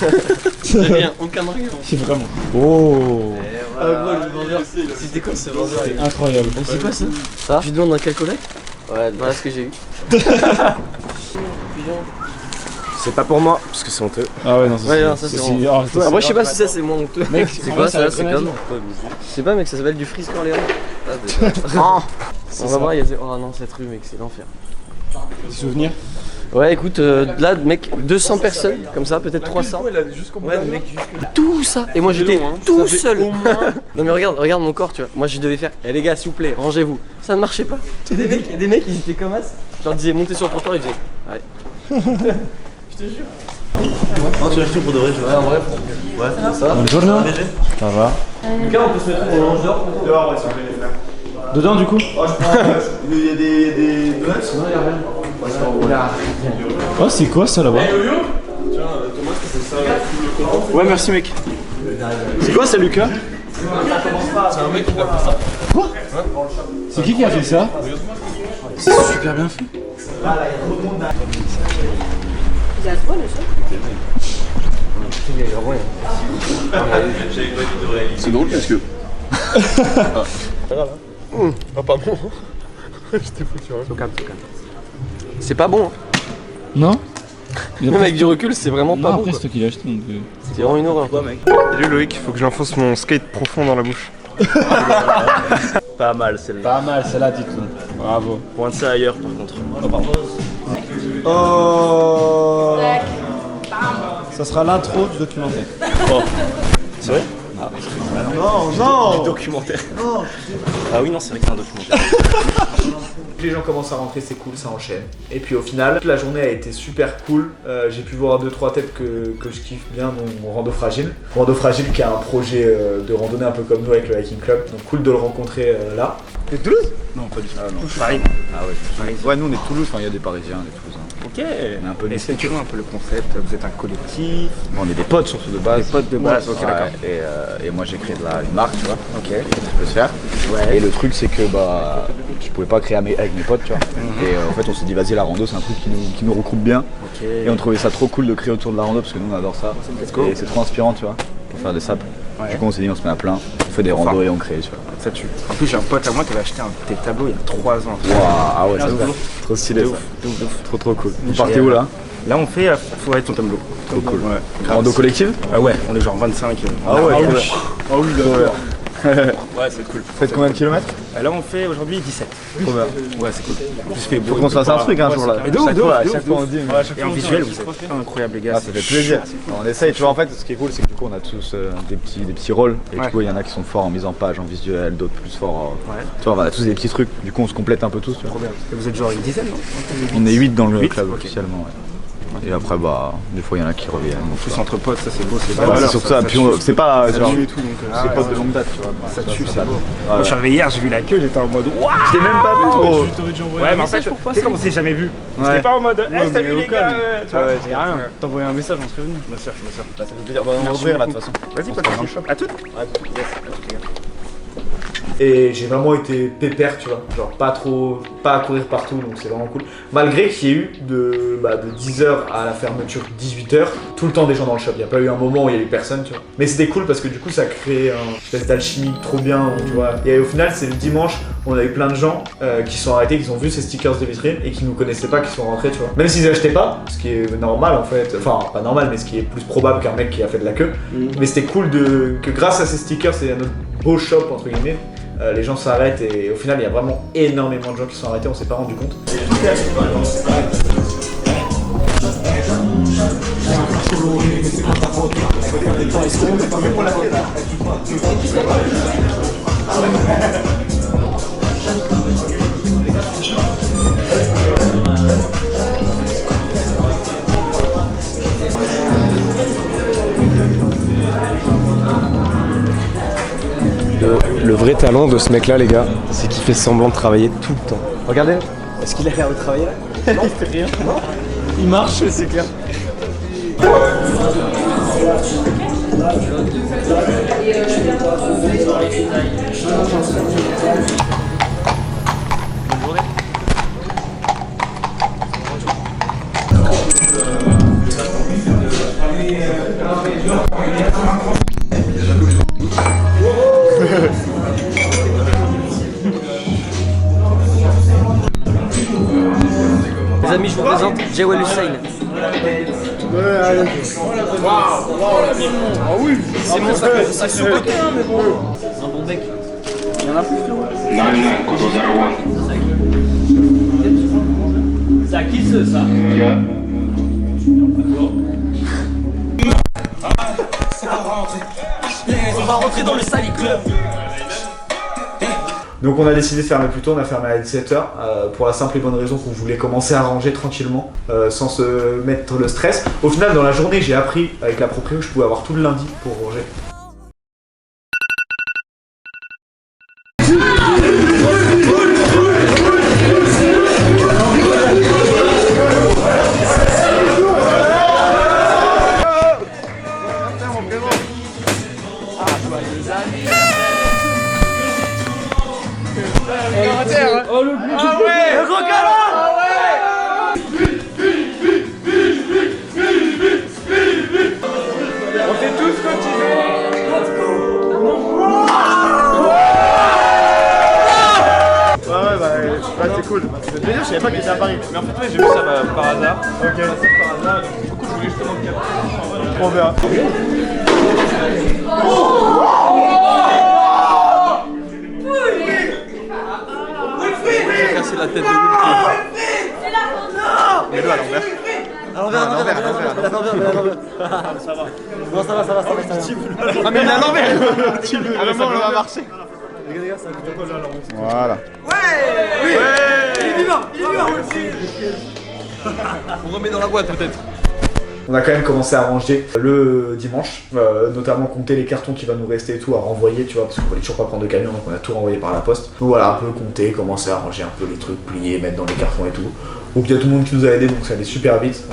J'ai rien, aucun argument. C'est vraiment. Oh. Ah, gros, le vendeur. C'était quoi ce vendeur? Incroyable. C'est quoi ça? Ça? Tu demandes dans quel collègue? Ouais, voilà ce que j'ai eu. C'est pas pour moi, parce que c'est honteux. Ah ouais, non, ça c'est honteux. Moi, je sais pas si ça c'est moins honteux. Mec, c'est quoi ça? C'est comme. Je sais pas, mec, ça s'appelle du Frisco Orléans. On va voir, il y a. Oh non, cette rue, mec, c'est l'enfer. Des souvenirs? Ouais, écoute, là, mec, 200 personnes, comme ça, peut-être 300. Ouais, mec, tout ça. Et moi, j'étais tout seul. Non, mais regarde mon corps, tu vois. Moi, je devais faire, les gars, s'il vous plaît, rangez-vous. Ça ne marchait pas. Et des mecs, ils étaient comme as. Je leur disais, montez sur le trottoir, ils disaient, ouais. Je te jure. Non, tu l'as acheté pour de vrai, je vois. Ouais, en vrai. Ouais, c'est ça. Bonjour, ça va. Lucas, on peut se mettre au linge dehors? Dehors, ouais, s'il vous plaît, les frères. Dedans, du coup? Oh, je prends. Il y a des donuts? Non, il y a rien. Oh, c'est quoi ça là-bas? Tiens, Thomas, c'est ça. Ouais, merci, mec. C'est quoi ça, Lucas? C'est un mec qui a fait ça. Quoi? C'est qui a fait ça? C'est super bien fait. C'est drôle parce que. Ah, pardon. J'étais foutu. Calme. C'est pas bon. Hein. Non. Même avec du recul, c'est vraiment pas bon. Après, c'est toi qui l'as acheté donc. C'est vraiment une horreur. Mec. Salut Loïc, faut que j'enfonce mon skate profond dans la bouche. Pas mal celle-là. Pas mal celle-là, dis-toi. Bravo. Pointe ça ailleurs par contre. Oh, pardon. Oh. Ça sera l'intro du documentaire. Oh. C'est vrai? Non. Du documentaire. Non. Ah oui, non, c'est vrai que c'est un documentaire. Les gens commencent à rentrer, c'est cool, ça enchaîne. Et puis au final, toute la journée a été super cool. J'ai pu voir 2-3 têtes que je kiffe bien, mon Rando Fragile. Rando Fragile qui a un projet de randonnée un peu comme nous avec le Hiking Club. Donc cool de le rencontrer là. T'es de Toulouse? Non, pas du tout. Ah, non. Paris. Ah ouais. Ouais, nous on est de Toulouse, enfin il y a des Parisiens, des Toulousains. Ok. On est un peu expliquez-nous un peu le concept. Vous êtes un collectif. On est des potes surtout de base. Des potes de base, ok, d'accord. Et moi j'ai créé une marque, tu vois. Ok. Ça peut se faire. Ouais. Et le truc c'est que bah je pouvais pas créer avec mes potes, tu vois. Et en fait on s'est dit vas-y la rando c'est un truc qui nous regroupe bien. Ok. Et on trouvait ça trop cool de créer autour de la rando parce que nous on adore ça. Et c'est trop inspirant, tu vois, pour faire des sapes. Ouais. Du coup on s'est dit on se met à plein, on fait des randos et on crée, tu vois. Ça tue. En plus j'ai un pote à moi qui avait acheté un tes tableaux il y a 3 ans. Waouh, ah ouais, c'est trop stylé ça. Trop cool. Vous partez où là? Là on fait Forêt de Fontainebleau. Trop cool. Ouais. Rando collective? Ah ouais, on est genre 25. Ah ouais, ah oui d'accord. Ouais, c'est cool. Vous faites combien de kilomètres? Là on fait aujourd'hui 17. Trop bien. Ouais, c'est cool. Faut qu'on se fasse un truc un jour là. Et chaque fois on dit. Et en visuel vous êtes incroyable les gars. Ah, ça fait plaisir. On essaye, tu vois, en fait, ce qui est cool, c'est que du coup, on a tous des petits rôles. Et du coup, il y en a qui sont forts en mise en page, en visuel, d'autres plus forts. Tu vois, on a tous des petits trucs. Du coup, on se complète un peu tous. Tu vois. Et vous êtes genre une dizaine, non? On est 8 dans le club officiellement. Ouais. Et après, bah, des fois, il y en a qui reviennent. Tous entre potes, ça c'est beau, c'est bah, c'est surtout ça. Puis c'est pas genre. Et tout, donc, c'est potes de longue date, tu vois. Ça tue, c'est beau. Moi, je suis arrivé hier, j'ai vu la queue, j'étais en mode waouh! J'étais même pas vu trop. Ouais, mais en fait, tu sais comme on s'est jamais vu. J'étais pas en mode salut les gars! Tu vois, y a rien. T'envoyais un message, on serait venu. Bien sûr. Ça fait plaisir. On va ouvrir là de toute façon. Vas-y, pas de à toutes. Et j'ai vraiment été pépère, tu vois, genre pas à courir partout, donc c'est vraiment cool. Malgré qu'il y ait eu de 10h à la fermeture 18h, tout le temps des gens dans le shop. Il n'y a pas eu un moment où il y a eu personne, tu vois. Mais c'était cool parce que du coup ça crée une espèce d'alchimie trop bien, tu vois. Et au final c'est le dimanche, on a eu plein de gens qui sont arrêtés, qui ont vu ces stickers de vitrine et qui nous connaissaient pas, qui sont rentrés, tu vois. Même s'ils achetaient pas, ce qui est normal en fait, enfin pas normal, mais ce qui est plus probable qu'un mec qui a fait de la queue. Mais c'était cool que grâce à ces stickers et à notre beau shop entre guillemets, les gens s'arrêtent et au final il y a vraiment énormément de gens qui sont arrêtés, on s'est pas rendu compte. Le vrai talent de ce mec là les gars, c'est qu'il fait semblant de travailler tout le temps. Regardez, est-ce qu'il a l'air de travailler là? Non, il fait rien. Non. Il marche, c'est clair. Les amis, je vous présente Jawel Hussein. Ouais, allez. Waouh, ah oui, c'est bon, ça se côté, hein, mais bon. Un bon mec. Il y en a plus, c'est à qui ça? On va rentrer dans le Sally Club. Donc on a décidé de fermer plus tôt, on a fermé à 17h pour la simple et bonne raison qu'on voulait commencer à ranger tranquillement sans se mettre le stress. Au final dans la journée j'ai appris avec la proprio que je pouvais avoir tout le lundi pour ranger. Oh le gros le gros câlin! Ah ouais! On fait tous cotiser! Ouais, bah c'est cool. Ça fait plaisir, je savais pas qu'il était à Paris. Mais en fait, ouais, j'ai vu ça par hasard. Ok. Par hasard, et du coup, je voulais justement le capter. Trop bien. J'ai cassé la tête de Wilfried. Mets-le à l'envers. À l'envers. Ça va. Bon, ça va. Ah, mais il est à l'envers. À un moment, on va marcher. Voilà. Ouais. Il est vivant. On remet dans la boîte peut-être. On a quand même commencé à ranger le dimanche, notamment compter les cartons qui va nous rester et tout à renvoyer, tu vois, parce qu'on voulait toujours pas prendre de camion, donc on a tout renvoyé par la poste. Donc voilà, un peu compter, commencer à ranger un peu les trucs, plier, mettre dans les cartons et tout. Donc il y a tout le monde qui nous a aidé, donc ça allait super vite.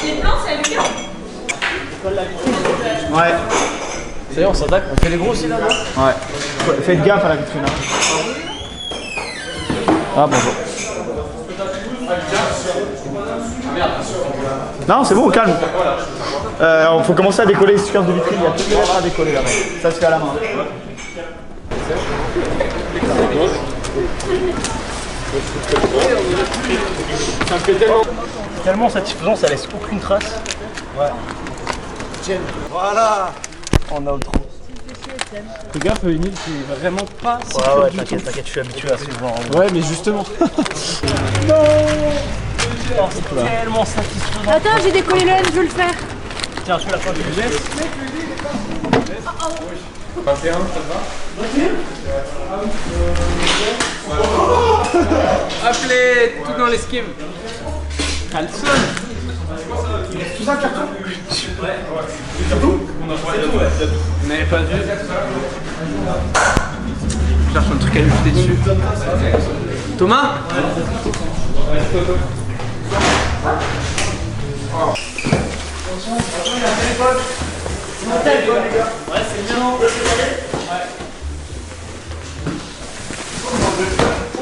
Les plans, c'est à Lucas. Ouais. Ça y est, on s'attaque. On fait les gros aussi là-bas. Ouais. Faites gaffe à la vitrine. Ah bonjour. Non, c'est bon, calme. Faut commencer à décoller les stickers de vitrine. Il y a toutes les lettres à décoller là-bas. Ça se fait à la main. Ça me fait tellement satisfaisant, ça laisse aucune trace. Ouais. Voilà. On a au trou. Fais gaffe, Emile, c'est vraiment pas si ouais, du t'inquiète, je suis habitué à ce genre. Ouais, mais justement. Non. Oh, c'est tellement satisfaisant. Attends, j'ai décollé le N, je veux le faire. Tiens, tu veux la fin du laisse. 21, ça va? Appelez tout dans l'esquive. Carlson. Tout ça, carton? Ouais. Surtout vous n'avez pas vu. Je cherche un truc à ajouter dessus. Thomas. Ouais, c'est bien.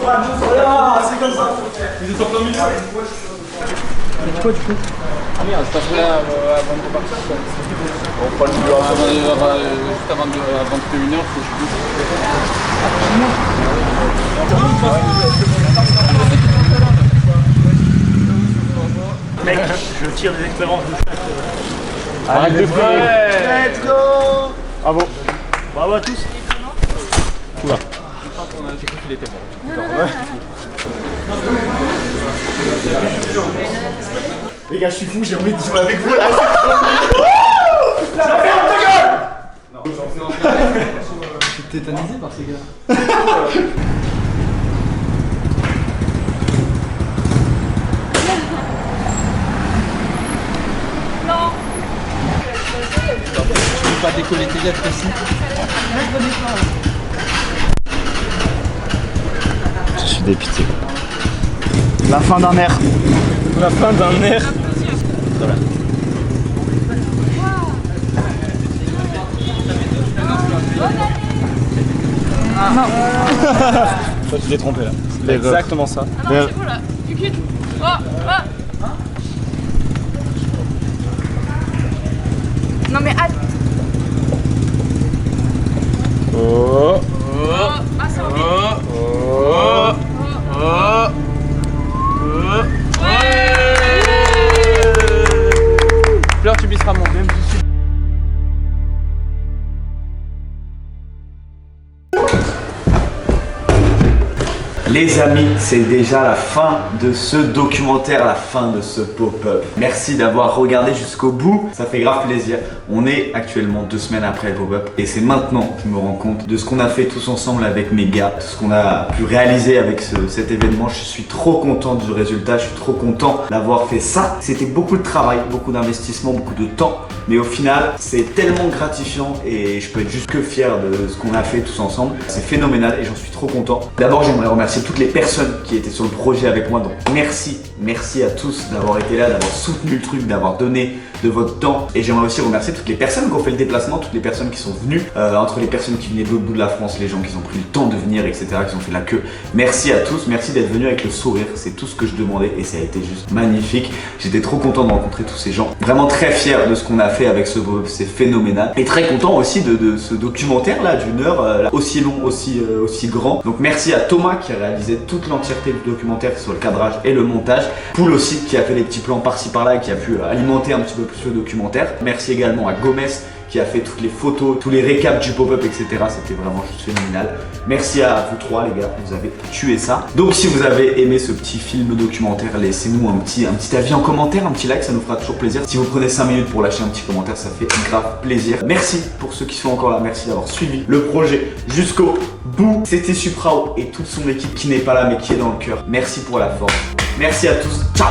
Voilà, c'est comme ça. Vous êtes en plein milieu. C'est quoi du coup? Ah merde, c'est pas là avant de repartir quoi. On prend le milieu juste avant 21h, faut que je bouge. Mec, je tire des expériences de chaque. Arrête de pleurer. Let's go. Bravo. Bravo à tous. Oula. J'ai cru qu'il était mort. Les gars, je suis fou, j'ai envie de jouer avec vous là. Je suis tétanisé par ces gars. Non. Tu peux pas décoller tes lettres ici. Je suis dépité. La fin d'un air. La fin d'un air. Voilà. Non. Toi, tu t'es trompé là. C'est exactement ça. Ah non, c'est bon là. Du cul. Non mais attends. Oh. Ah, ça va. Fleur, tu bisseras mon même. Les amis, c'est déjà la fin de ce documentaire, la fin de ce pop-up. Merci d'avoir regardé jusqu'au bout, ça fait grave plaisir. On est actuellement 2 semaines après le pop-up et c'est maintenant que je me rends compte de ce qu'on a fait tous ensemble avec mes gars, de ce qu'on a pu réaliser avec cet événement. Je suis trop content du résultat, je suis trop content d'avoir fait ça. C'était beaucoup de travail, beaucoup d'investissement, beaucoup de temps, mais au final, c'est tellement gratifiant et je peux être juste que fier de ce qu'on a fait tous ensemble. C'est phénoménal et j'en suis trop content. D'abord, j'aimerais remercier remercier toutes les personnes qui étaient sur le projet avec moi. Donc merci à tous d'avoir été là, d'avoir soutenu le truc, d'avoir donné de votre temps. Et j'aimerais aussi remercier toutes les personnes qui ont fait le déplacement, toutes les personnes qui sont venues, entre les personnes qui venaient de l'autre bout de la France, les gens qui ont pris le temps de venir, etc., qui ont fait la queue. Merci à tous, merci d'être venus avec le sourire, c'est tout ce que je demandais et ça a été juste magnifique. J'étais trop content de rencontrer tous ces gens, vraiment très fier de ce qu'on a fait avec ce beau, c'est phénoménal. Et très content aussi de ce documentaire là d'une heure, aussi long, aussi grand. Donc merci à Thomas qui a réalisé toute l'entièreté du documentaire, que ce soit le cadrage et le montage. Poul aussi qui a fait des petits plans par-ci par-là et qui a pu alimenter un petit peu plus le documentaire. Merci également à Gomez qui a fait toutes les photos, tous les récaps du pop-up, etc. C'était vraiment juste phénoménal. Merci à vous trois les gars, vous avez tué ça. Donc si vous avez aimé ce petit film documentaire, laissez-nous un petit avis en commentaire, un petit like, ça nous fera toujours plaisir. Si vous prenez 5 minutes pour lâcher un petit commentaire, ça fait grave plaisir. Merci pour ceux qui sont encore là, merci d'avoir suivi le projet jusqu'au bout. C'était Suprao et toute son équipe qui n'est pas là mais qui est dans le cœur. Merci pour la force. Merci à tous, ciao.